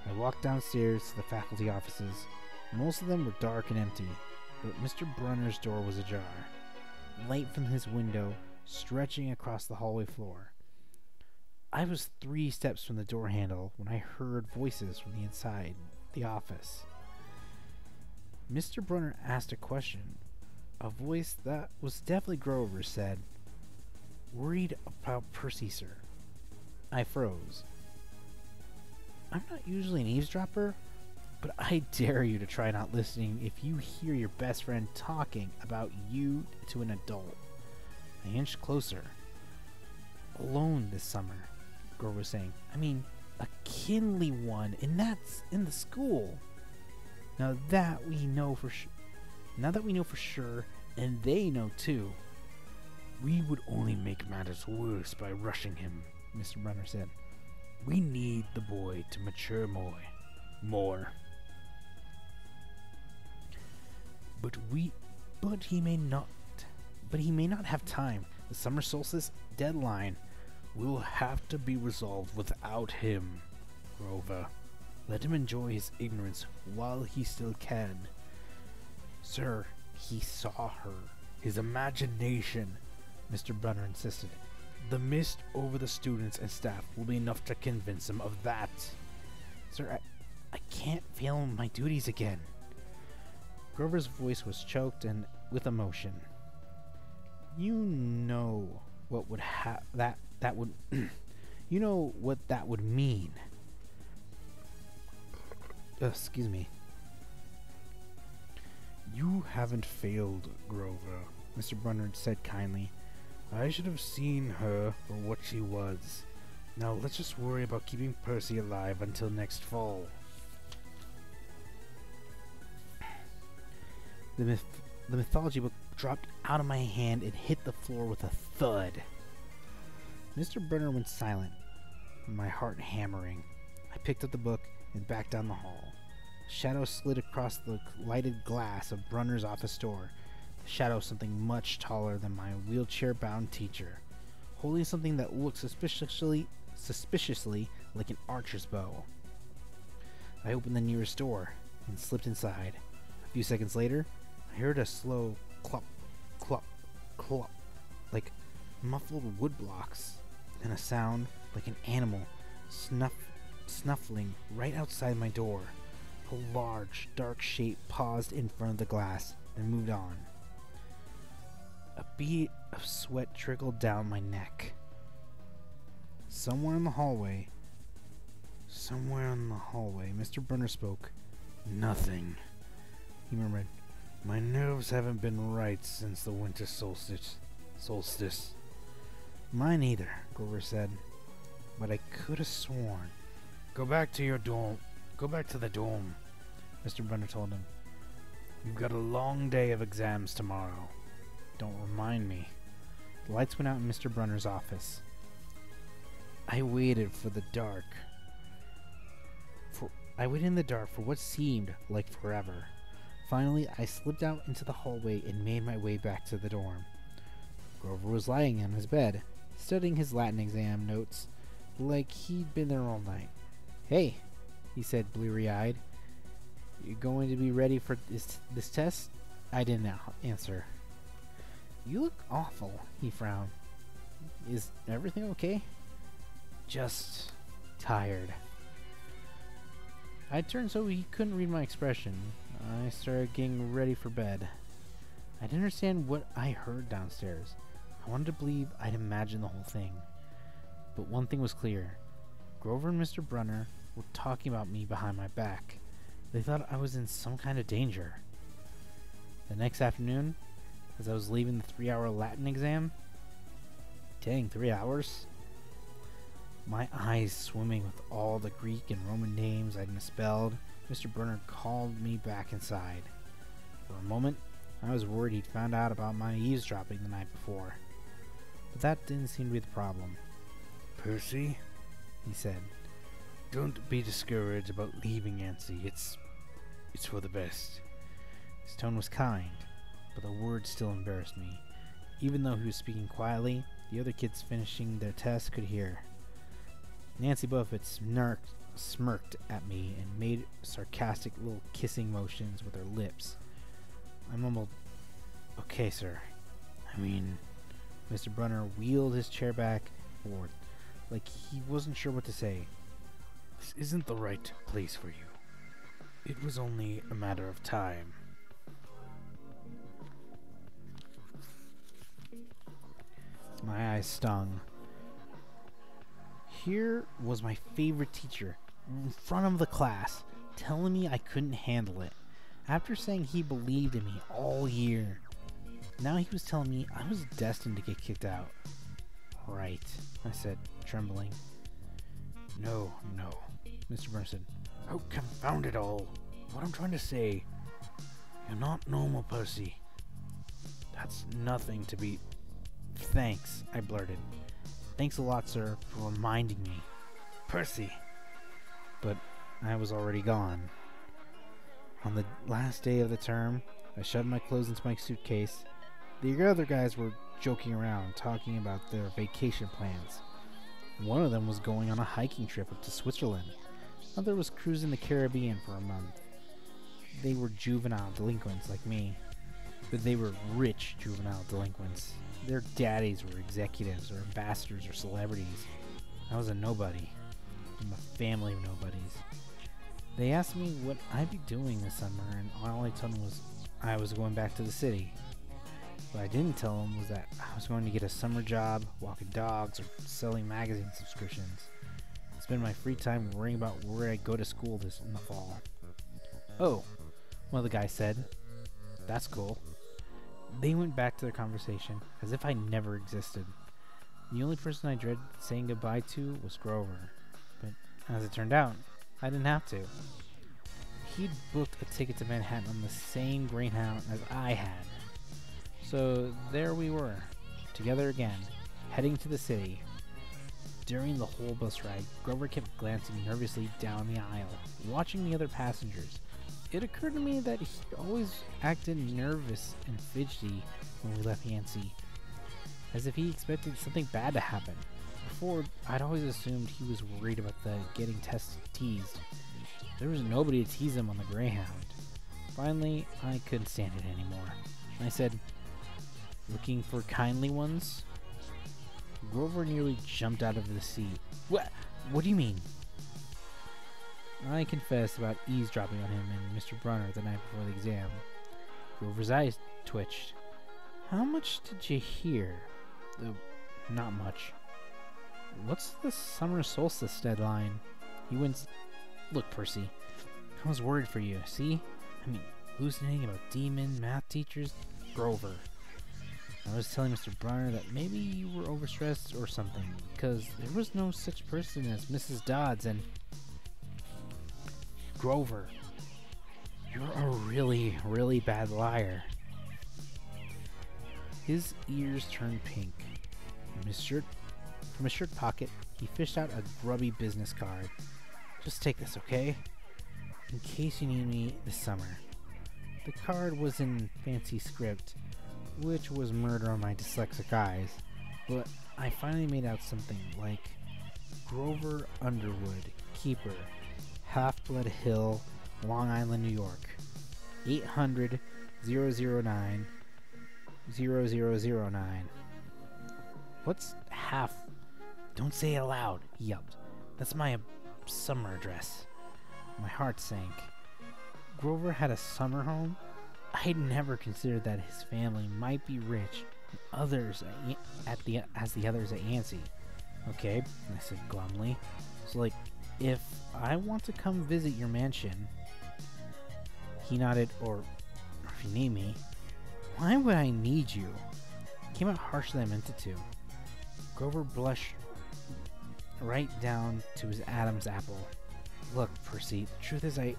I walked downstairs to the faculty offices. Most of them were dark and empty, but Mr. Brunner's door was ajar. Light from his window stretching across the hallway floor. I was 3 steps from the door handle when I heard voices from the inside the office. Mr. Brunner asked a question. A voice that was definitely Grover's said, "Worried about Percy, sir." I froze. I'm not usually an eavesdropper, but I dare you to try not listening if you hear your best friend talking about you to an adult. I inched closer. Alone this summer, Grover was saying. I mean, a kinly one, and that's in the school. Now that we know for sure, and they know too. We would only make matters worse by rushing him, Mr. Brunner said. We need the boy to mature more. But he may not have time. The summer solstice deadline will have to be resolved without him, Grover. Let him enjoy his ignorance while he still can. Sir, he saw her. His imagination, Mr. Brunner insisted. The mist over the students and staff will be enough to convince him of that. Sir, I can't fail my duties again. Grover's voice was choked and with emotion. You know what would that would you know what that would mean. Excuse me. You haven't failed, Grover, Mr. Brunner said kindly. I should have seen her for what she was. Now let's just worry about keeping Percy alive until next fall. The mythology book dropped out of my hand and hit the floor with a thud. Mr. Brunner went silent, my heart hammering. I picked up the book and backed down the hall. A shadow slid across the lighted glass of Brunner's office door. The shadow of something much taller than my wheelchair-bound teacher, holding something that looked suspiciously like an archer's bow. I opened the nearest door. and slipped inside. A few seconds later, I heard a slow clop, clop, clop, like muffled wood blocks, and a sound like an animal snuffling right outside my door. A large, dark shape paused in front of the glass and moved on. A bead of sweat trickled down my neck. Somewhere in the hallway, Mr. Brunner spoke. "Nothing," he murmured. "My nerves haven't been right since the winter solstice. Mine either," Grover said. "But I could have sworn." Go back to the dorm," Mr. Brunner told him. "You've got a long day of exams tomorrow." "Don't remind me." The lights went out in Mr. Brunner's office. I waited in the dark for what seemed like forever. Finally, I slipped out into the hallway and made my way back to the dorm. Grover was lying on his bed, studying his Latin exam notes like he'd been there all night. "Hey," he said, bleary-eyed. "You going to be ready for this test?" I didn't answer. "You look awful," he frowned. "Is everything okay?" "Just tired." I turned so he couldn't read my expression. I started getting ready for bed. I didn't understand what I heard downstairs. I wanted to believe I'd imagined the whole thing. But one thing was clear. Grover and Mr. Brunner were talking about me behind my back. They thought I was in some kind of danger. The next afternoon, as I was leaving the 3-hour Latin exam, dang, 3 hours? My eyes swimming with all the Greek and Roman names I'd misspelled, Mr. Brunner called me back inside. For a moment, I was worried he'd found out about my eavesdropping the night before. But that didn't seem to be the problem. "Percy," he said, "don't be discouraged about leaving Nancy. It's for the best." His tone was kind, but the words still embarrassed me. Even though he was speaking quietly, the other kids finishing their tests could hear. Nancy Buffett smirked at me and made sarcastic little kissing motions with her lips. I mumbled, "Okay, sir." Mr. Brunner wheeled his chair back and forth, like he wasn't sure what to say. "This isn't the right place for you. It was only a matter of time." My eyes stung. Here was my favorite teacher, in front of the class, telling me I couldn't handle it. After saying he believed in me all year, now he was telling me I was destined to get kicked out. "Right," I said, trembling. No, Mr. Brunner said. "Oh, confound it all. What I'm trying to say, you're not normal, Percy." "That's nothing to be..." "Thanks," I blurted. "Thanks a lot, sir, for reminding me." "Percy!" But I was already gone. On the last day of the term, I shoved my clothes into my suitcase. The other guys were joking around, talking about their vacation plans. One of them was going on a hiking trip up to Switzerland. Another was cruising the Caribbean for a month. They were juvenile delinquents like me, but they were rich juvenile delinquents. Their daddies were executives or ambassadors or celebrities. I was a nobody. I'm a family of nobodies. They asked me what I'd be doing this summer, and all I told them was I was going back to the city. What I didn't tell them was that I was going to get a summer job, walking dogs, or selling magazine subscriptions. Spend my free time worrying about where I'd go to school in the fall. "Oh," one of the guys said. "That's cool." They went back to their conversation as if I never existed. The only person I dreaded saying goodbye to was Grover. But as it turned out, I didn't have to. He'd booked a ticket to Manhattan on the same Greyhound as I had. So there we were, together again, heading to the city. During the whole bus ride, Grover kept glancing nervously down the aisle, watching the other passengers. It occurred to me that he always acted nervous and fidgety when we left Yancey, as if he expected something bad to happen. Before, I'd always assumed he was worried about the getting teased. There was nobody to tease him on the Greyhound. Finally, I couldn't stand it anymore. I said, "Looking for kindly ones?" Grover nearly jumped out of the seat. What do you mean?" I confessed about eavesdropping on him and Mr. Brunner the night before the exam. Grover's eyes twitched. "How much did you hear?" Not much." "What's the summer solstice deadline?" He winced. "Look, Percy, I was worried for you, see? I mean, hallucinating about demon math teachers. Grover. I was telling Mr. Brunner that maybe you were overstressed or something, because there was no such person as Mrs. Dodds and... Grover, you're a really, really bad liar." His ears turned pink. From his shirt pocket, he fished out a grubby business card. "Just take this, okay? In case you need me this summer." The card was in fancy script, which was murder on my dyslexic eyes, but I finally made out something like Grover Underwood, Keeper, Half-Blood Hill, Long Island, New York, 800-009-0009. "What's half?" "Don't say it aloud," he yelped. "That's my summer address." My heart sank. Grover had a summer home? I'd never considered that his family might be rich, and others as the others at Yancey. "Okay," I said glumly. "So, like, if I want to come visit your mansion..." He nodded. Or if you need me." "Why would I need you?" It came out harsher than I meant it to. Grover blushed right down to his Adam's apple. "Look, Percy, the truth is I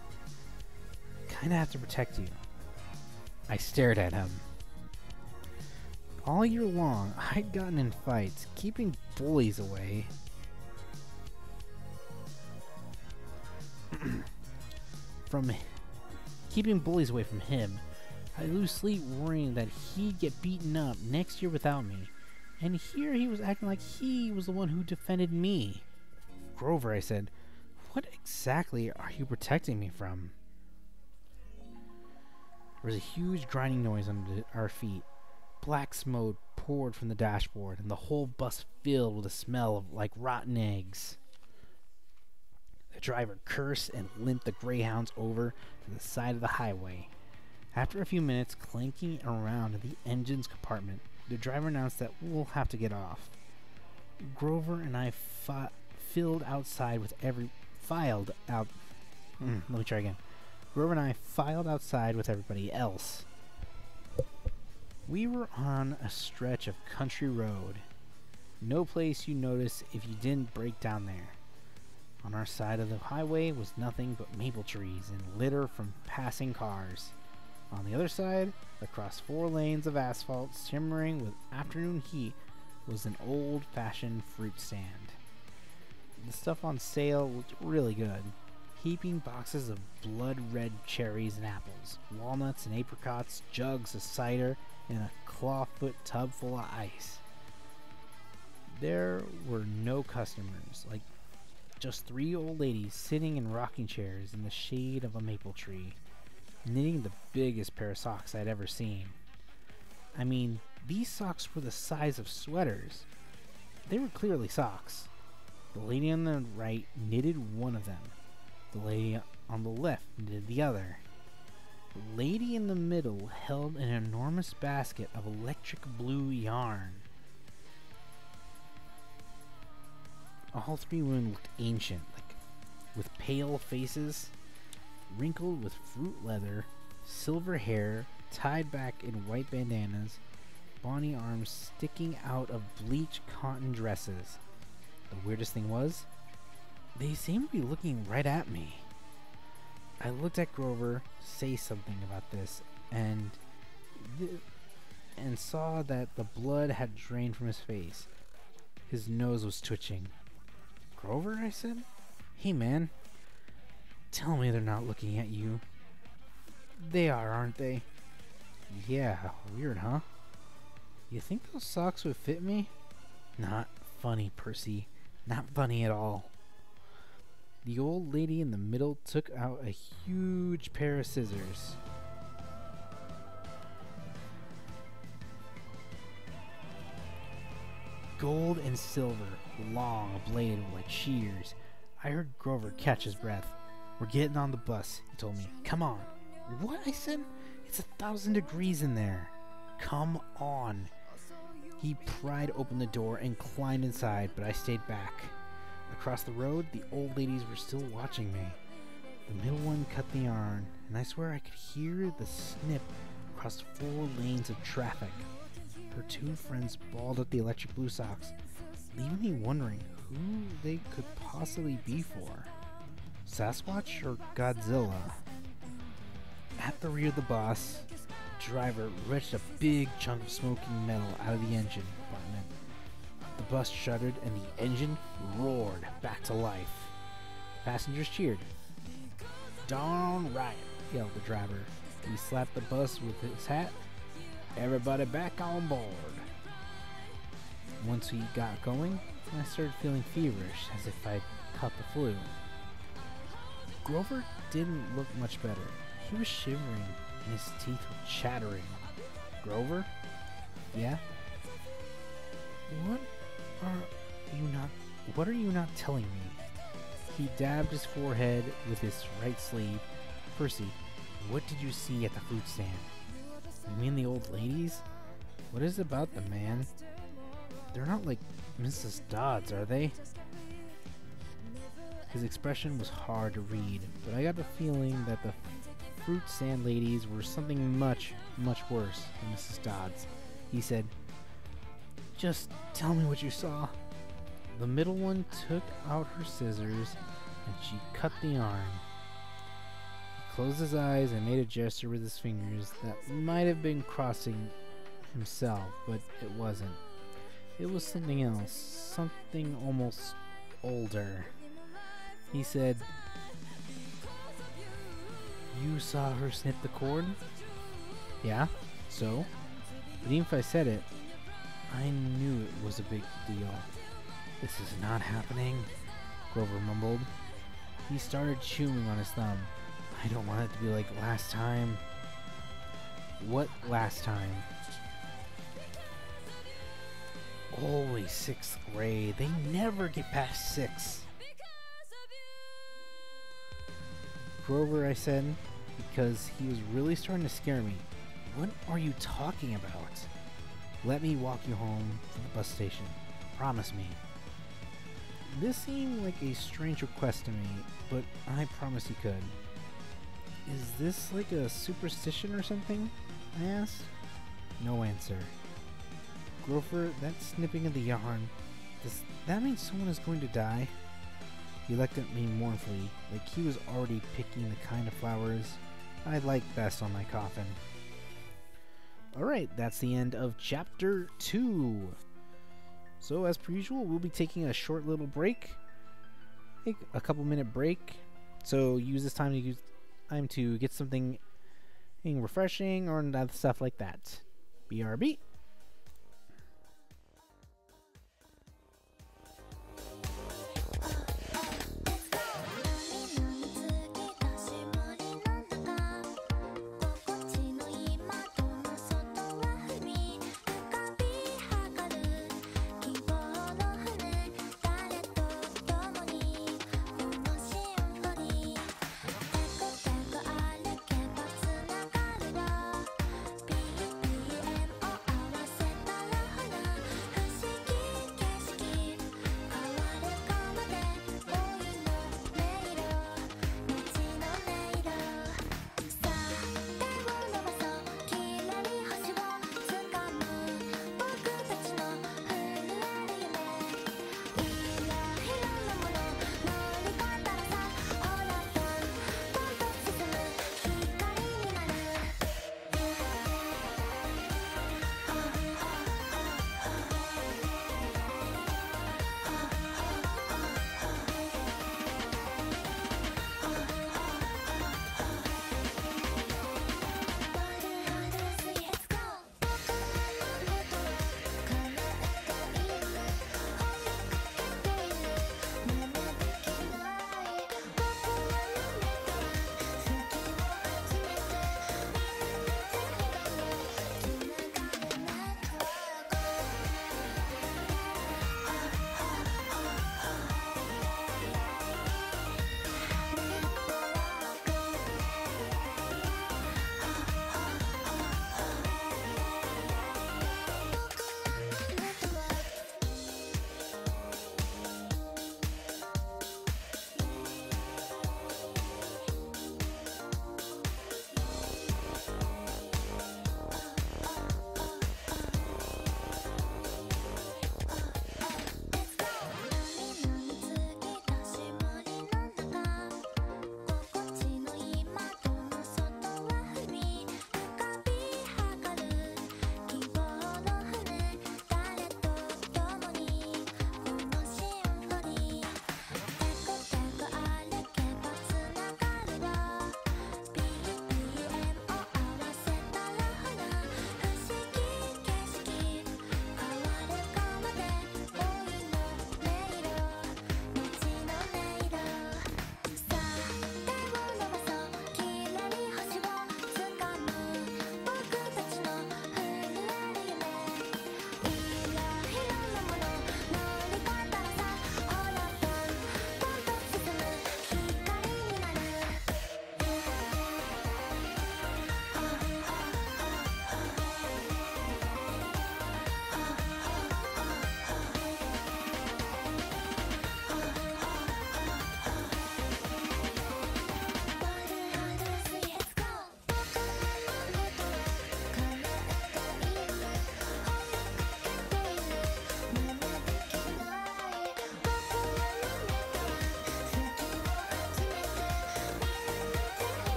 kinda have to protect you." I stared at him. All year long, I'd gotten in fights, keeping bullies away. Keeping bullies away from him. I lose sleep worrying that he'd get beaten up next year without me. And here he was acting like he was the one who defended me. "Grover," I said, "what exactly are you protecting me from?" There was a huge grinding noise under our feet. Black smoke poured from the dashboard, and the whole bus filled with a smell of like rotten eggs. The driver cursed and limped the Greyhounds over to the side of the highway. After a few minutes clanking around in the engine's compartment, the driver announced that we'll have to get off. Grover and I filed outside with everybody else. We were on a stretch of country road. No place you notice if you didn't break down there. On our side of the highway was nothing but maple trees and litter from passing cars. On the other side, across 4 lanes of asphalt shimmering with afternoon heat, was an old-fashioned fruit stand. The stuff on sale looked really good. Heaping boxes of blood-red cherries and apples, walnuts and apricots, jugs of cider, and a clawfoot tub full of ice. There were no customers, like just 3 old ladies sitting in rocking chairs in the shade of a maple tree, knitting the biggest pair of socks I'd ever seen. I mean, these socks were the size of sweaters. They were clearly socks. The lady on the right knitted one of them. The lady on the left knitted the other. The lady in the middle held an enormous basket of electric blue yarn. All 3 women looked ancient, with pale faces, wrinkled with fruit leather, silver hair tied back in white bandanas, bony arms sticking out of bleached cotton dresses. The weirdest thing was, they seemed to be looking right at me. I looked at Grover say something about this, and saw that the blood had drained from his face. His nose was twitching. "Grover," I said. "Hey, man. Tell me they're not looking at you." "They are, aren't they?" "Yeah, weird, huh? You think those socks would fit me?" "Not funny, Percy. Not funny at all." The old lady in the middle took out a huge pair of scissors. Gold and silver, long, bladed like shears. I heard Grover catch his breath. "We're getting on the bus," he told me. "Come on." "What?" I said. "It's 1,000 degrees in there." "Come on." He pried open the door and climbed inside, but I stayed back. Across the road, the old ladies were still watching me. The middle one cut the yarn, and I swear I could hear the snip across 4 lanes of traffic. Her 2 friends balled up the electric blue socks, leaving me wondering who they could possibly be for. Sasquatch or Godzilla? At the rear of the bus, the driver wrenched a big chunk of smoking metal out of the engine compartment. The bus shuddered and the engine roared back to life. Passengers cheered. "Darn right," yelled the driver. He slapped the bus with his hat. "Everybody back on board." Once he got going, I started feeling feverish, as if I'd caught the flu. Grover didn't look much better. He was shivering, and his teeth were chattering. "Grover?" "Yeah?" What are you not telling me?" He dabbed his forehead with his right sleeve. "Percy, what did you see at the food stand?" "You mean the old ladies? What is it about them, man? They're not like Mrs. Dodds, are they?" His expression was hard to read, but I got the feeling that the fruit stand ladies were something much, much worse than Mrs. Dodds. He said, "Just tell me what you saw." The middle one took out her scissors, and she cut the yarn. He closed his eyes and made a gesture with his fingers that might have been crossing himself, but it wasn't. It was something else, something almost older. He said, "You saw her snip the cord?" "Yeah, so?" But even if I said it, I knew it was a big deal. "This is not happening," Grover mumbled. He started chewing on his thumb. "I don't want it to be like last time." "What last time?" "Holy, 6th grade. They never get past 6. "Grover," I said, because he was really starting to scare me. "What are you talking about?" "Let me walk you home from the bus station. Promise me." This seemed like a strange request to me, but I promised he could. "Is this like a superstition or something?" I asked. No answer. "Grover, that snipping of the yarn, does that mean someone is going to die?" He looked at me mournfully, like he was already picking the kind of flowers I like best on my coffin. Alright, that's the end of Chapter 2. So, as per usual, we'll be taking a short little break. A couple minute break. So, use this time to get something refreshing or stuff like that. BRB.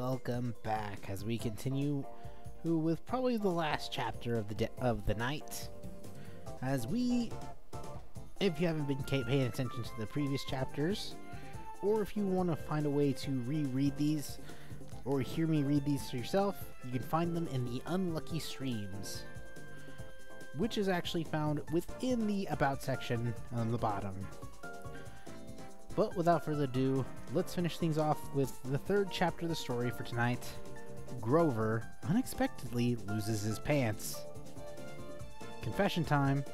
welcome back as we continue with probably the last chapter of the night. As we, if you haven't been paying attention to the previous chapters, or if you want to find a way to reread these or hear me read these yourself, you can find them in the Unlucky Streams, which is actually found within the About section on the bottom. But without further ado, let's finish things off with the third chapter of the story for tonight. Grover unexpectedly loses his pants. Confession time.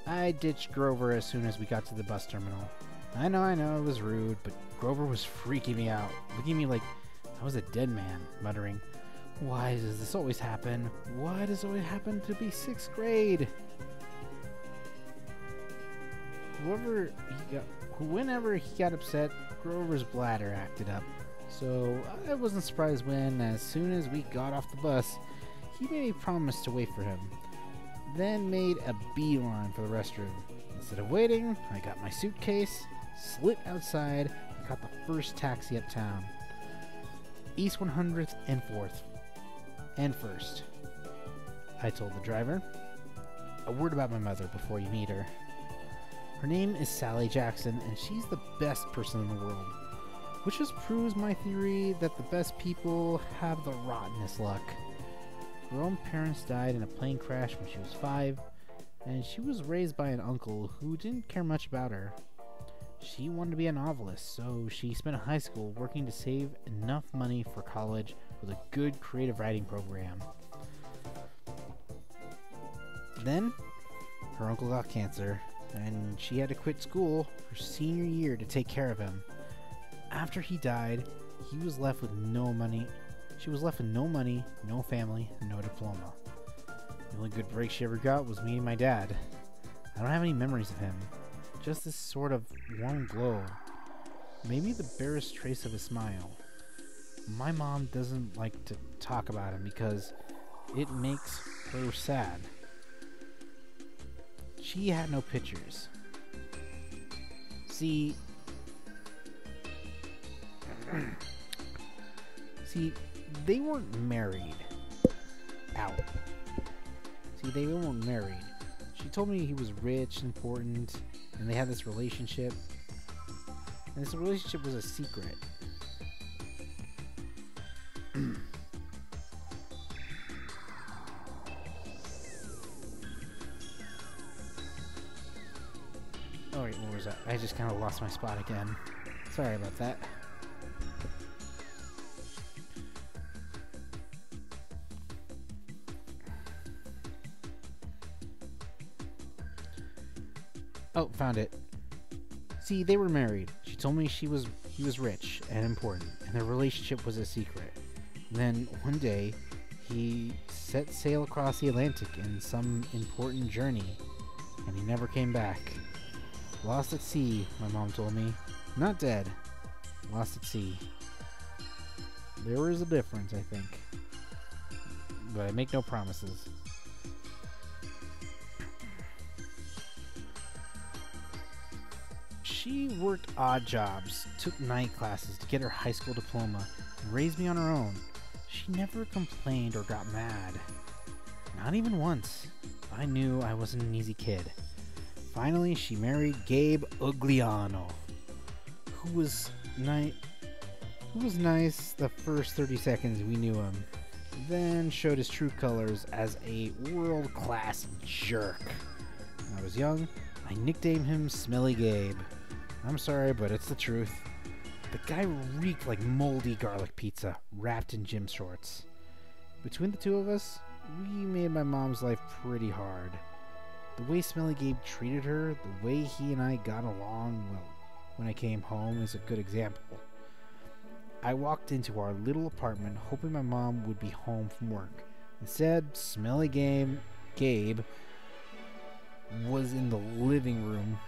I ditched Grover as soon as we got to the bus terminal. I know, it was rude, but Grover was freaking me out, looking at me like I was a dead man, muttering, "Why does this always happen? Why does it always happen to be 6th grade?" Whenever he got upset, Grover's bladder acted up. So I wasn't surprised when, as soon as we got off the bus, he made a promise to wait for him, then made a beeline for the restroom. Instead of waiting, I got my suitcase, slid outside, and caught the first taxi uptown. East 100th and 4th. And 1st. I told the driver, "A word about my mother before you meet her. Her name is Sally Jackson, and she's the best person in the world." Which just proves my theory that the best people have the rottenest luck. Her own parents died in a plane crash when she was 5, and she was raised by an uncle who didn't care much about her. She wanted to be a novelist, so she spent high school working to save enough money for college with a good creative writing program. Then, her uncle got cancer, and she had to quit school her senior year to take care of him. After he died, he was left with no money. She was left with no money, no family, and no diploma. The only good break she ever got was meeting my dad. I don't have any memories of him, just this sort of warm glow. Maybe the barest trace of a smile. My mom doesn't like to talk about him because it makes her sad. She had no pictures. See, they weren't married. They weren't married. She told me he was rich, important, and they had this relationship. And this relationship was a secret. Oh wait, where was that? I just kind of lost my spot again. Sorry about that. Oh, found it. See, they were married. She told me he was rich and important, and their relationship was a secret. Then, one day, he set sail across the Atlantic in some important journey, and he never came back. Lost at sea, my mom told me. Not dead. Lost at sea. There is a difference, I think. But I make no promises. She worked odd jobs, took night classes to get her high school diploma, and raised me on her own. She never complained or got mad. Not even once. I knew I wasn't an easy kid. Finally, she married Gabe Ugliano, who was nice the first 30 seconds we knew him, then showed his true colors as a world-class jerk. When I was young, I nicknamed him Smelly Gabe. I'm sorry, but it's the truth. The guy reeked like moldy garlic pizza, wrapped in gym shorts. Between the two of us, we made my mom's life pretty hard. The way Smelly Gabe treated her, the way he and I got along, well, when I came home is a good example. I walked into our little apartment hoping my mom would be home from work. Instead, Smelly Gabe was in the living room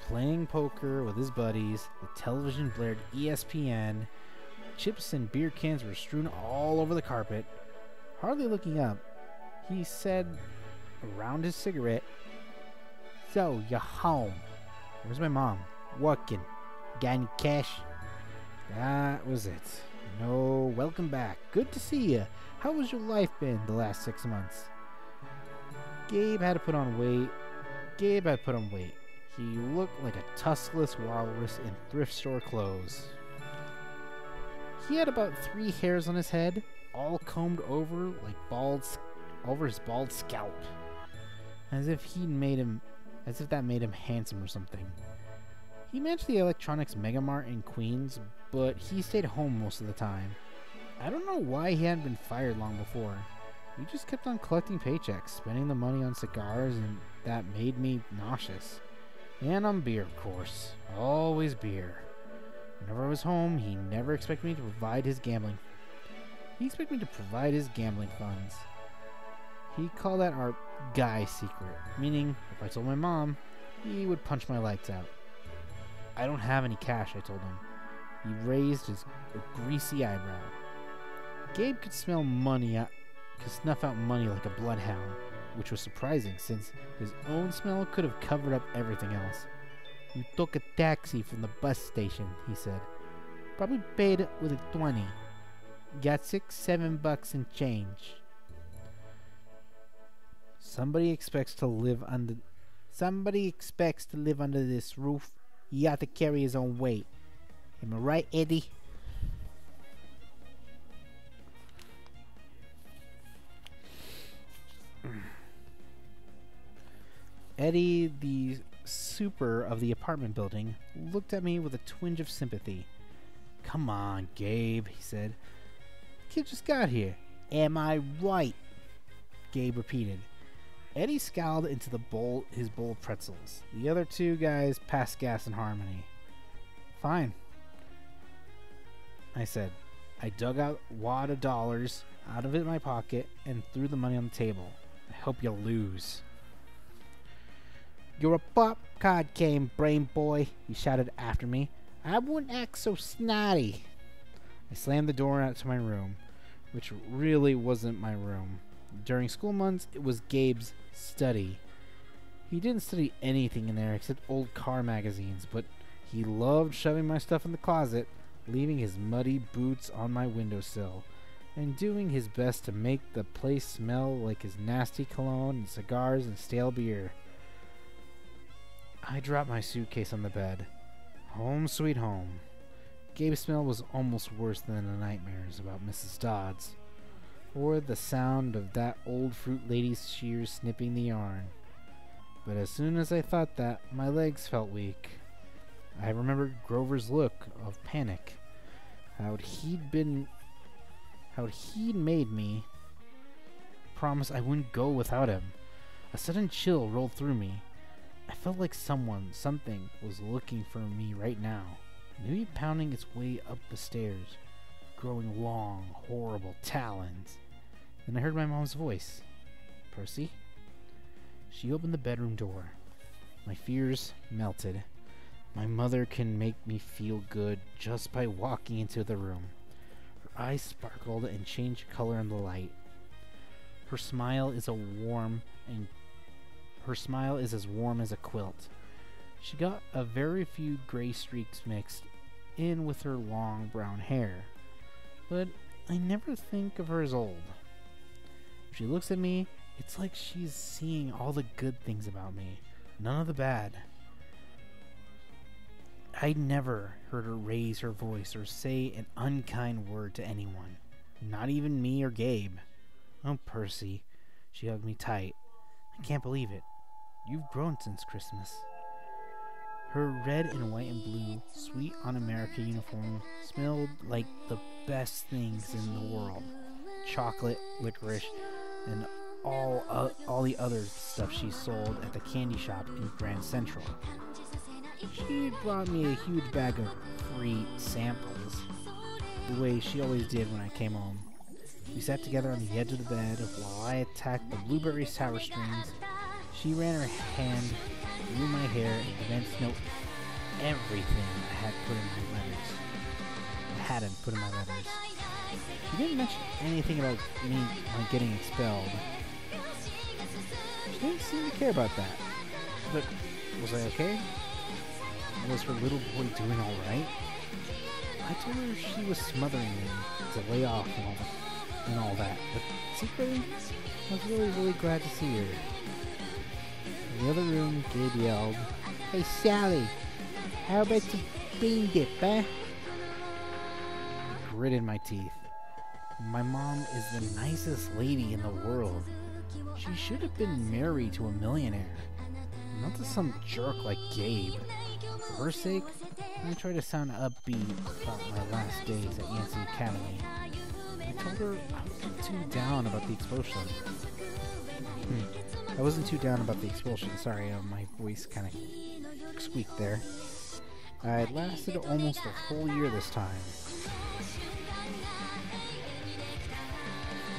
playing poker with his buddies. The television blared ESPN. Chips and beer cans were strewn all over the carpet. Hardly looking up, he said around his cigarette, "So, you're home. Where's my mom? Working. Got any cash?" That was it. No, welcome back. Good to see you. How has your life been the last 6 months? Gabe had to put on weight. He looked like a tuskless walrus in thrift store clothes. He had about 3 hairs on his head, all combed over like over his bald scalp, as if that made him handsome or something. He managed the electronics megamart in Queens, but he stayed home most of the time. I don't know why he hadn't been fired long before. He just kept on collecting paychecks, spending the money on cigars, and that made me nauseous. And on beer, of course. Always beer. Whenever I was home, he never expected me to provide his gambling. He expected me to provide his gambling funds. He called that our guy secret, meaning if I told my mom, he would punch my lights out. I don't have any cash, I told him. He raised his greasy eyebrow. Gabe could snuff out money like a bloodhound, which was surprising since his own smell could have covered up everything else. You took a taxi from the bus station, he said. Probably paid it with a 20. Got $6-7 in change. Somebody expects to live under this roof. He ought to carry his own weight. Am I right, Eddie? Eddie, the super of the apartment building, looked at me with a twinge of sympathy. Come on, Gabe, he said. The kid just got here. Am I right? Gabe repeated. Eddie scowled into his bowl of pretzels. The other 2 guys passed gas in harmony. Fine, I said. I dug out a wad of dollars out of my pocket and threw the money on the table. I hope you lose. You're a pop card game, brain boy, he shouted after me. I wouldn't act so snotty. I slammed the door out to my room, which really wasn't my room. During school months, it was Gabe's study. He didn't study anything in there except old car magazines, but he loved shoving my stuff in the closet, leaving his muddy boots on my windowsill, and doing his best to make the place smell like his nasty cologne and cigars and stale beer. I dropped my suitcase on the bed. Home sweet home. Gabe's smell was almost worse than the nightmares about Mrs. Dodds, or the sound of that old fruit lady's shears snipping the yarn. But as soon as I thought that, my legs felt weak. I remembered Grover's look of panic, how he'd made me promise I wouldn't go without him. A sudden chill rolled through me. I felt like something was looking for me right now, maybe pounding its way up the stairs, growing long, horrible talons. Then I heard my mom's voice. Percy? She opened the bedroom door. My fears melted. My mother can make me feel good just by walking into the room. Her eyes sparkled and changed color in the light. Her smile is as warm as a quilt. She got a very few gray streaks mixed in with her long brown hair, but I never think of her as old. If she looks at me, it's like she's seeing all the good things about me, none of the bad. I never heard her raise her voice or say an unkind word to anyone, not even me or Gabe. Oh, Percy, she hugged me tight. I can't believe it. You've grown since Christmas. Her red and white and blue Sweet on America uniform smelled like the best things in the world. Chocolate, licorice, and all the other stuff she sold at the candy shop in Grand Central. She brought me a huge bag of free samples, the way she always did when I came home. We sat together on the edge of the bed while I attacked the blueberry sour strings. She ran her hand through my hair and began to note everything I hadn't put in my letters. She didn't mention anything about me getting expelled. She didn't seem to care about that. But was I okay? Was her little boy doing alright? I told her she was smothering me to lay off and all that, but secretly, I was really glad to see her. In the other room, Gabe yelled, "Hey Sally, how about some bean dip, eh?" I gritted my teeth. My mom is the nicest lady in the world. She should have been married to a millionaire, not to some jerk like Gabe. For her sake, I tried to sound upbeat about my last days at Yancey Academy. I told her I wasn't too down about the expulsion. Sorry, my voice kind of squeaked there. I had lasted almost a whole year this time.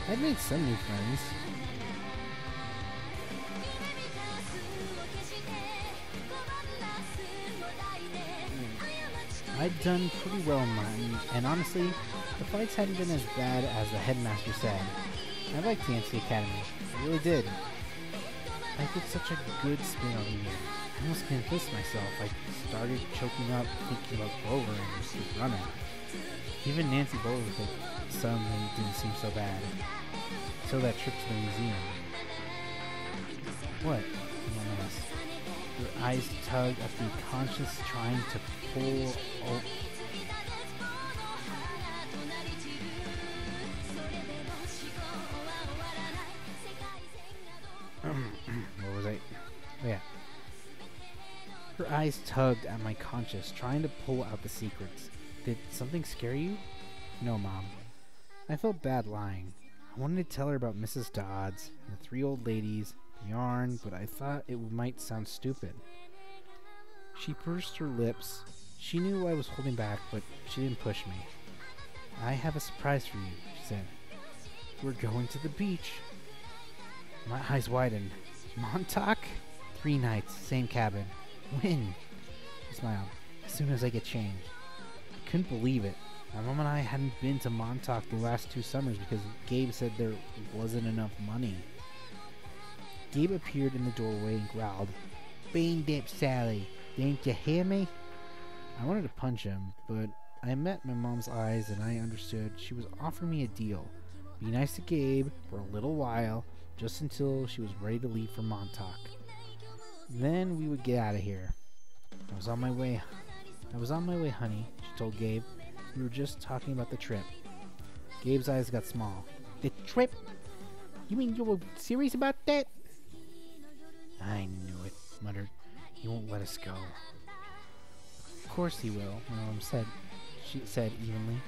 I'd made some new friends. I'd done pretty well in mine, and honestly, the fights hadn't been as bad as the headmaster said. I liked Yancey Academy. I really did. I did such a good spin on the year. I almost convinced myself. I started choking up thinking about Grover and just keep running. Even Nancy Bowles suddenly didn't seem so bad. So that trip to the museum. What? Mom asked. Her eyes tugged at the conscience trying to pull. Where was I? Oh, yeah. Her eyes tugged at my conscience, trying to pull out the secrets. Did something scare you? No, Mom. I felt bad lying. I wanted to tell her about Mrs. Dodds and the 3 old ladies, the yarn, but I thought it might sound stupid. She pursed her lips. She knew I was holding back, but she didn't push me. I have a surprise for you, she said. We're going to the beach. My eyes widened. Montauk? 3 nights, same cabin. When? She smiled. As soon as I get changed. I couldn't believe it. My mom and I hadn't been to Montauk the last 2 summers because Gabe said there wasn't enough money. Gabe appeared in the doorway and growled, "Bean dip, Sally. Didn't you hear me?" I wanted to punch him, but I met my mom's eyes and I understood she was offering me a deal. Be nice to Gabe for a little while, just until she was ready to leave for Montauk. Then we would get out of here. I was on my way, honey, she told Gabe. We were just talking about the trip. Gabe's eyes got small. The trip? You mean you were serious about that? I knew it, muttered. He won't let us go. Of course he will, my mom said. She said evenly.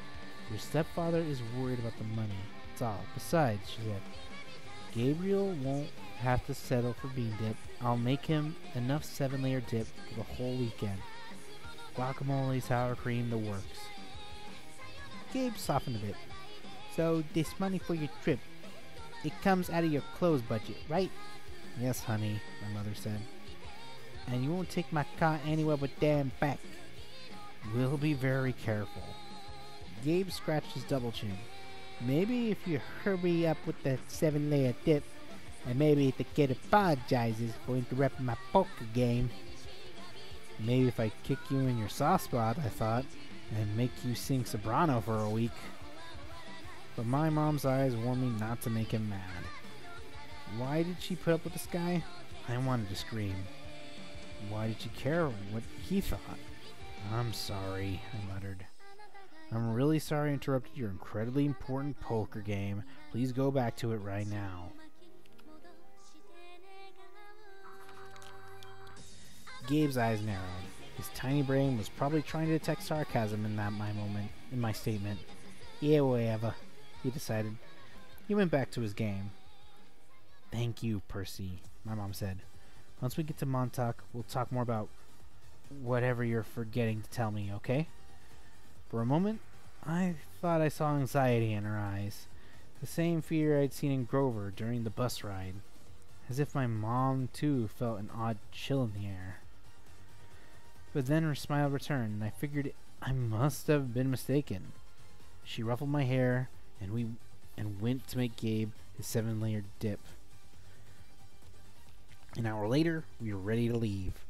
Your stepfather is worried about the money. That's all. Besides, she said, Gabriel won't have to settle for bean dip. I'll make him enough 7-layer dip for the whole weekend. Guacamole, sour cream, the works. Gabe softened a bit. So, this money for your trip, it comes out of your clothes budget, right? Yes, honey, my mother said. And you won't take my car anywhere but there and back. We'll be very careful. Gabe scratched his double chin. Maybe if you hurry up with that 7-layer dip, and maybe if the kid apologizes for interrupting my poker game. Maybe if I kick you in your soft spot, I thought, and make you sing soprano for a week. But my mom's eyes warned me not to make him mad. Why did she put up with this guy? I wanted to scream. Why did she care what he thought? I'm sorry, I muttered. I'm really sorry I interrupted your incredibly important poker game. Please go back to it right now. Gabe's eyes narrowed. His tiny brain was probably trying to detect sarcasm in my statement. Yeah, whatever, he decided. He went back to his game. Thank you, Percy, my mom said. Once we get to Montauk, we'll talk more about whatever you're forgetting to tell me, okay? For a moment, I thought I saw anxiety in her eyes. The same fear I'd seen in Grover during the bus ride. As if my mom, too, felt an odd chill in the air. But then her smile returned, and I figured I must have been mistaken. She ruffled my hair, and went to make Gabe his 7-layer dip. An hour later, we were ready to leave.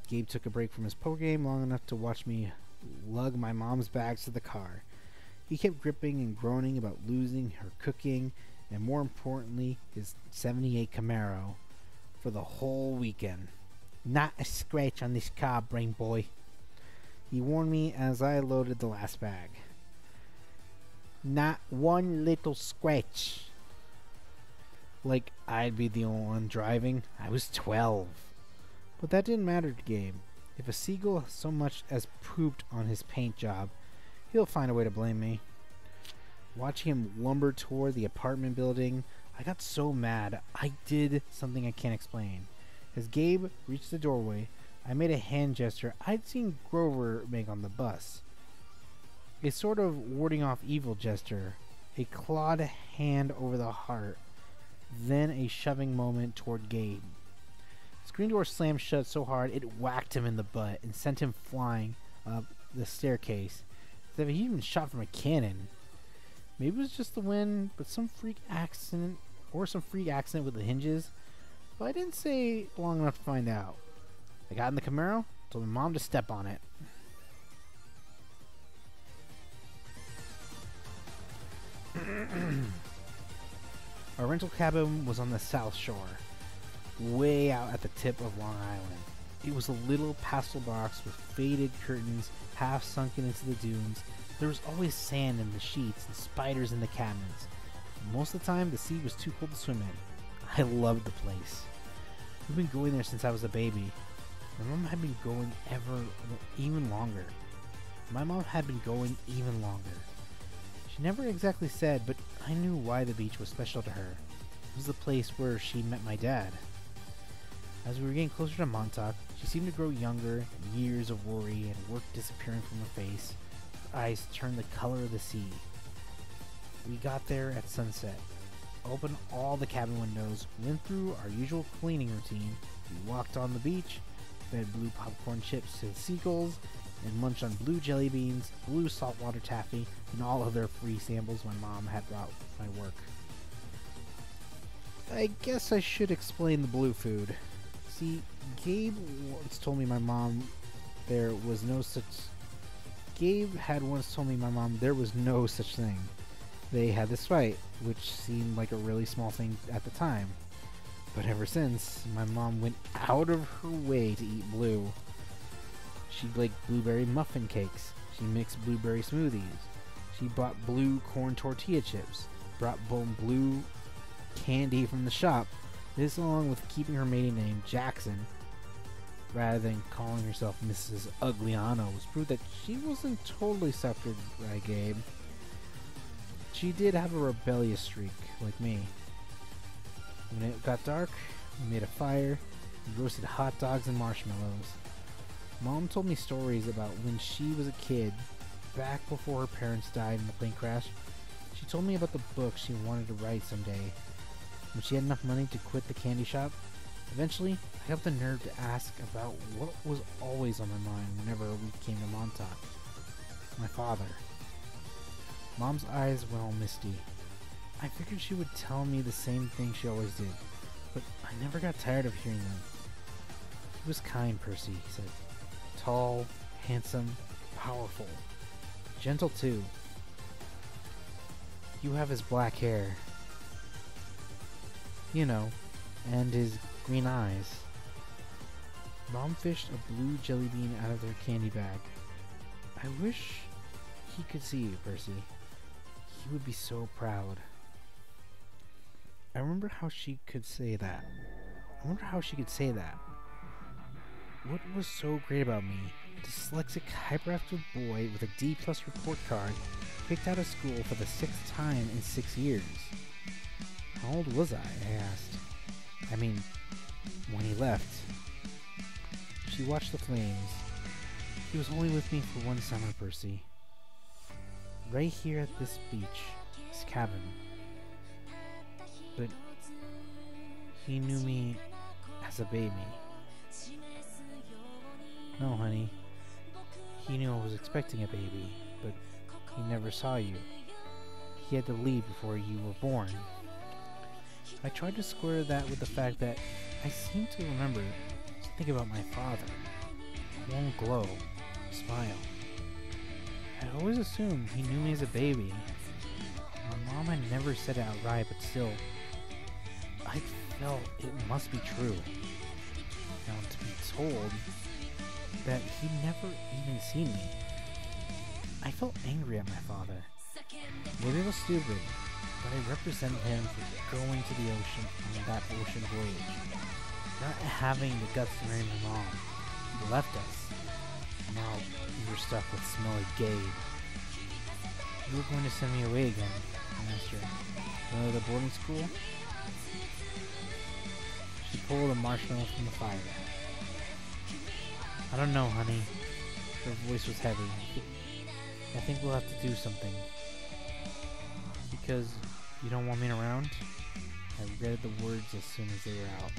Gabe took a break from his poker game long enough to watch me lug my mom's bags to the car. He kept gripping and groaning about losing her cooking and, more importantly, his 78 Camaro for the whole weekend. "Not a scratch on this car, brain boy," he warned me as I loaded the last bag. "Not one little scratch." Like I'd be the only one driving. I was 12. But that didn't matter to Gabe. If a seagull so much as pooped on his paint job, he'll find a way to blame me. Watching him lumber toward the apartment building, I got so mad I did something I can't explain. As Gabe reached the doorway, I made a hand gesture I'd seen Grover make on the bus. A sort of warding off evil gesture, a clawed hand over the heart, then a shoving moment toward Gabe. The screen door slammed shut so hard it whacked him in the butt and sent him flying up the staircase, as if he'd been shot from a cannon. Maybe it was just the wind, but some freak accident with the hinges, but I didn't stay long enough to find out. I got in the Camaro, told my mom to step on it. Our rental cabin was on the South Shore, way out at the tip of Long Island. It was a little pastel box with faded curtains half sunken into the dunes. There was always sand in the sheets and spiders in the cabins. Most of the time, the sea was too cold to swim in. I loved the place. We've been going there since I was a baby. My mom had been going even longer. She never exactly said, but I knew why the beach was special to her. It was the place where she met my dad. As we were getting closer to Montauk, she seemed to grow younger, years of worry and work disappearing from her face. Her eyes turned the color of the sea. We got there at sunset, opened all the cabin windows, went through our usual cleaning routine. We walked on the beach, fed blue popcorn chips to the seagulls, and munched on blue jelly beans, blue saltwater taffy, and all other free samples my mom had brought for my work. I guess I should explain the blue food. See, Gabe had once told me my mom there was no such thing. They had this fight, which seemed like a really small thing at the time. But ever since, my mom went out of her way to eat blue. She liked blueberry muffin cakes. She mixed blueberry smoothies. She bought blue corn tortilla chips. Brought blue candy from the shop. This, along with keeping her maiden name Jackson, rather than calling herself Mrs. Ugliano, was proof that she wasn't totally suckered by Gabe. She did have a rebellious streak, like me. When it got dark, we made a fire and roasted hot dogs and marshmallows. Mom told me stories about when she was a kid, back before her parents died in the plane crash. She told me about the book she wanted to write someday. When she had enough money to quit the candy shop, eventually I got the nerve to ask about what was always on my mind whenever we came to Montauk. My father. Mom's eyes went all misty. I figured she would tell me the same thing she always did, but I never got tired of hearing them. He was kind, Percy, he said. Tall, handsome, powerful. Gentle, too. You have his black hair. You know, and his green eyes. Mom fished a blue jelly bean out of their candy bag. I wish he could see you, Percy. He would be so proud. I wonder how she could say that. What was so great about me? A dyslexic, hyperactive boy with a D-plus report card, kicked out of school for the 6th time in 6 years. How old was I asked. I mean, when he left. She watched the flames. He was only with me for one summer, Percy. Right here at this beach, this cabin. But he knew me as a baby. No, honey. He knew I was expecting a baby, but he never saw you. He had to leave before you were born. I tried to square that with the fact that I seem to remember something about my father. A warm glow, a smile. I always assumed he knew me as a baby. My mom had never said it outright, but still, I felt it must be true. Now, to be told that he'd never even seen me, I felt angry at my father. Maybe it was stupid, but I represented him for going to the ocean on that ocean voyage. Not having the guts to marry my mom. He left us. Now we were stuck with smelly Gabe. You were going to send me away again, I asked her. Go to the boarding school? She pulled a marshmallow from the fire. I don't know, honey. Her voice was heavy. I think we'll have to do something. Because you don't want me around? I read the words as soon as they were out.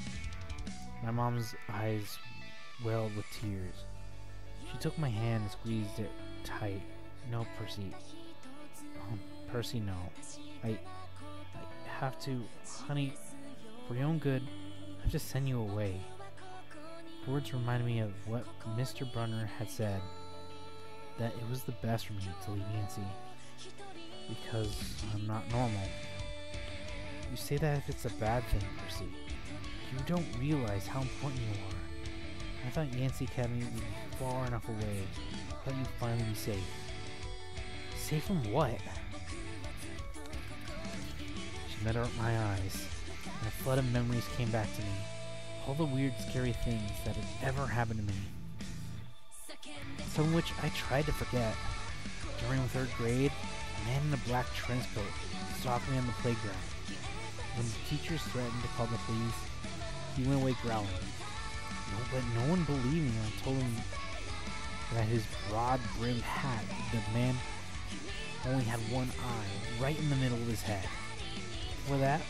My mom's eyes welled with tears. She took my hand and squeezed it tight. No, Percy. Oh, Percy, no. I have to, honey, for your own good, I have to send you away. Words reminded me of what Mr. Brunner had said, that it was the best for me to leave Nancy, because I'm not normal. You say that if it's a bad thing, Percy. You don't realize how important you are. I thought Yancey Academy would be far enough away. I thought you'd finally be safe. Safe from what? She met my eyes, and a flood of memories came back to me. All the weird, scary things that had ever happened to me. Some of which I tried to forget. During 3rd grade, a man in a black trench coat stalked me on the playground. When the teachers threatened to call the police, he went away growling. But no one believed me when I told him that his broad-brimmed hat, the man only had one eye, right in the middle of his head. For that,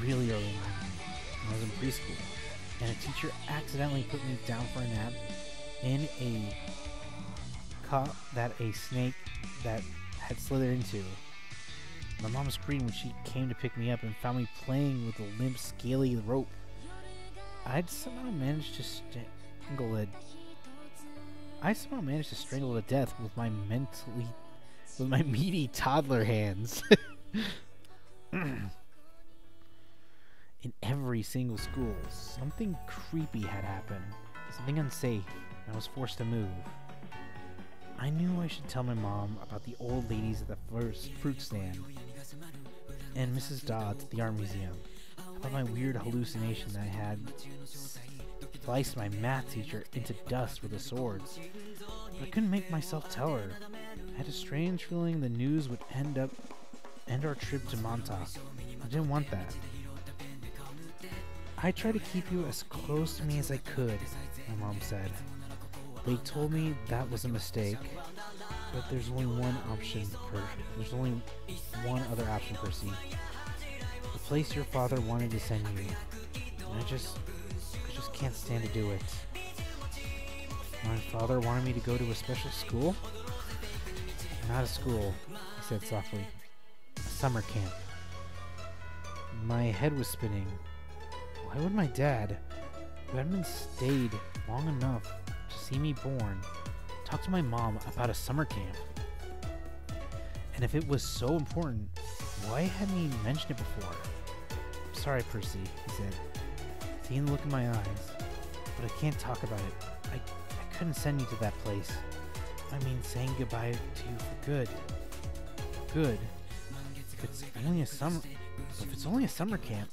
really early in when I was in preschool, and a teacher accidentally put me down for a nap in a cup that a snake that had slithered into. My mom screamed when she came to pick me up and found me playing with the limp, scaly rope. I'd somehow managed to strangle it. I somehow managed to strangle it to death with my meaty toddler hands. In every single school, something creepy had happened. Something unsafe, and I was forced to move. I knew I should tell my mom about the old ladies at the first fruit stand and Mrs. Dodds at the art museum, about my weird hallucination that I had sliced my math teacher into dust with a sword. But I couldn't make myself tell her. I had a strange feeling the news would end our trip to Montauk. I didn't want that. I tried to keep you as close to me as I could, my mom said. They told me that was a mistake, but there's only one option. There's only one other option, Percy. The place your father wanted to send you. And I just can't stand to do it. My father wanted me to go to a special school? Not a school, he said softly. A summer camp. My head was spinning. Why would my dad, who hadn't stayed long enough to see me born, talk to my mom about a summer camp? And if it was so important, why hadn't he mentioned it before? I'm sorry, Percy, he said, seeing the look in my eyes, but I can't talk about it. I couldn't send you to that place. I mean, saying goodbye to you for good. Good. If it's only a summer camp.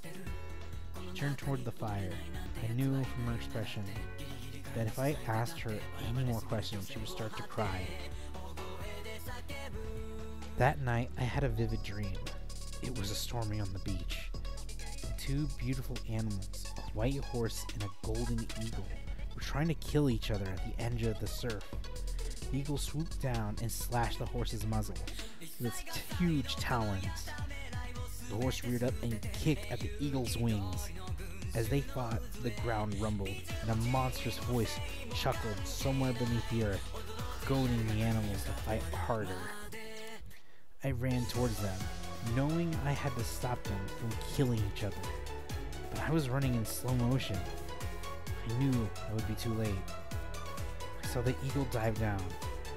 She turned toward the fire. I knew from her expression that if I asked her any more questions, she would start to cry. That night, I had a vivid dream. It was a stormy on the beach. Two beautiful animals, a white horse and a golden eagle, were trying to kill each other at the edge of the surf. The eagle swooped down and slashed the horse's muzzle with its huge talons. The horse reared up and kicked at the eagle's wings. As they fought, the ground rumbled, and a monstrous voice chuckled somewhere beneath the earth, goading the animals to fight harder. I ran towards them, knowing I had to stop them from killing each other. But I was running in slow motion. I knew I would be too late. I saw the eagle dive down,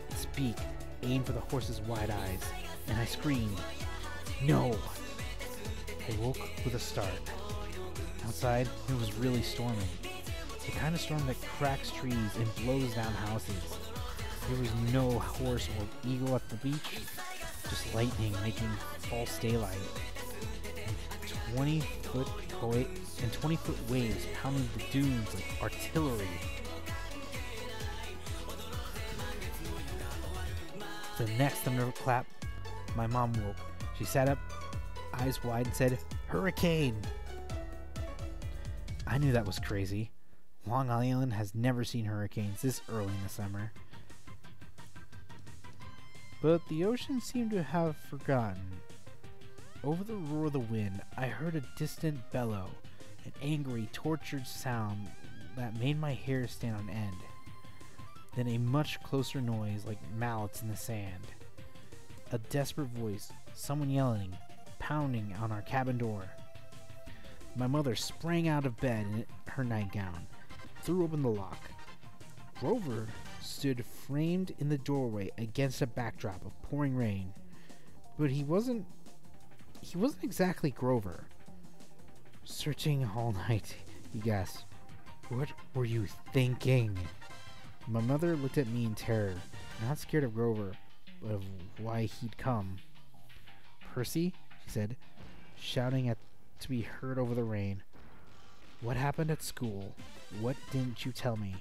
its beak aimed for the horse's wide eyes, and I screamed, "No!" I woke with a start. Outside, it was really storming. The kind of storm that cracks trees and blows down houses. There was no horse or eagle at the beach, just lightning making false daylight. And 20-foot waves pounding the dunes like artillery. The next thunderclap, my mom woke. She sat up, eyes wide, and said, "Hurricane!" I knew that was crazy. Long Island has never seen hurricanes this early in the summer. But the ocean seemed to have forgotten. Over the roar of the wind, I heard a distant bellow, an angry, tortured sound that made my hair stand on end. Then a much closer noise like mallets in the sand. A desperate voice, someone yelling, pounding on our cabin door. My mother sprang out of bed in her nightgown, threw open the lock. Grover stood framed in the doorway against a backdrop of pouring rain, but he wasn't exactly Grover. "Searching all night," he gasped. "What were you thinking?" My mother looked at me in terror, not scared of Grover, but of why he'd come. "Percy," she said, shouting to be heard over the rain. "What happened at school? What didn't you tell me?"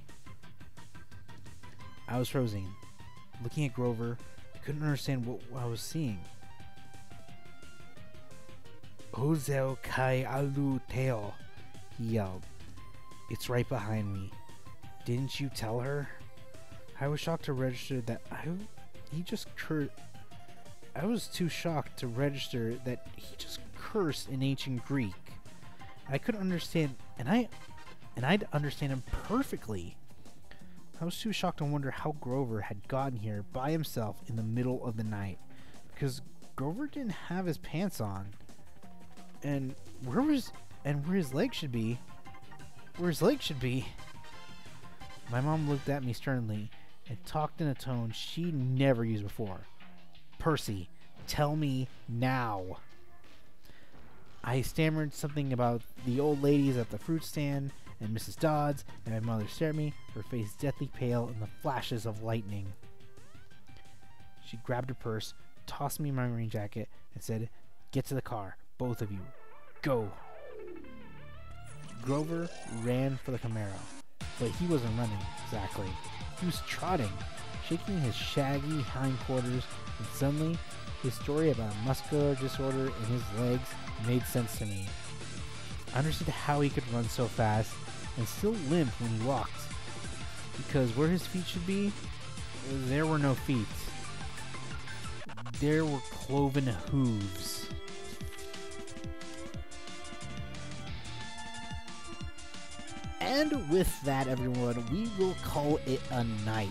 I was frozen. Looking at Grover, I couldn't understand what I was seeing. "Ozel kai alu teo," he yelled. "It's right behind me. Didn't you tell her?" I was shocked to register that I was too shocked to register that he just cursed in ancient Greek. I couldn't understand, and I'd understand him perfectly. I was too shocked to wonder how Grover had gotten here by himself in the middle of the night, because Grover didn't have his pants on, and where his legs should be. My mom looked at me sternly and talked in a tone she never used before. "Percy, tell me now." I stammered something about the old ladies at the fruit stand and Mrs. Dodds, and my mother stared at me, her face deathly pale in the flashes of lightning. She grabbed her purse, tossed me my rain jacket, and said, "Get to the car, both of you. Go." Grover ran for the Camaro, but he wasn't running exactly. He was trotting, shaking his shaggy hindquarters, and suddenly his story about a muscular disorder in his legs made sense to me. I understood how he could run so fast and still limp when he walked, because where his feet should be, there were no feet. There were cloven hooves. And with that, everyone, we will call it a night.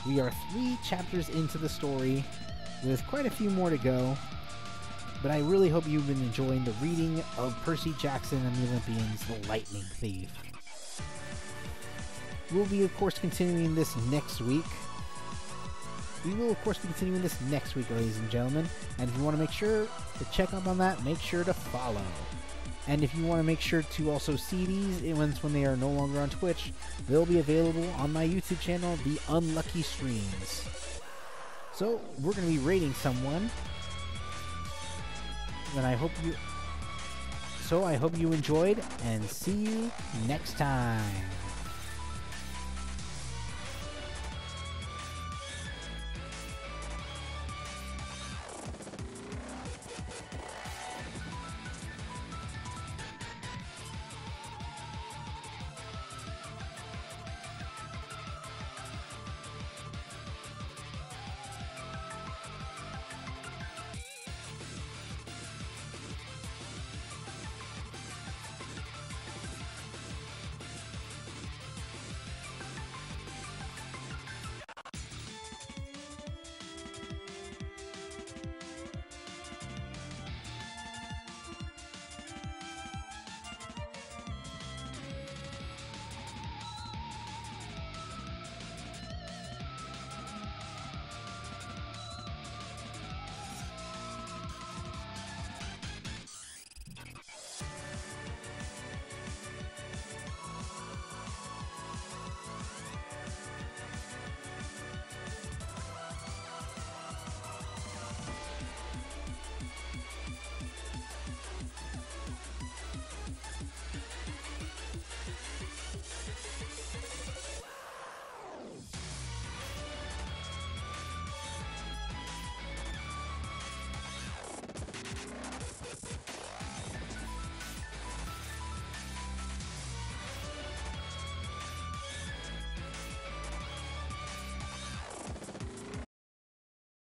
We are 3 chapters into the story, with quite a few more to go. But I really hope you've been enjoying the reading of Percy Jackson and the Olympians, The Lightning Thief. We'll be, of course, continuing this next week. Ladies and gentlemen. And if you want to make sure to check up on that, make sure to follow. And if you want to make sure to also see these when they are no longer on Twitch, they'll be available on my YouTube channel, The Unlucky Streams. So, we're going to be rating someone. And I hope you enjoyed, and see you next time.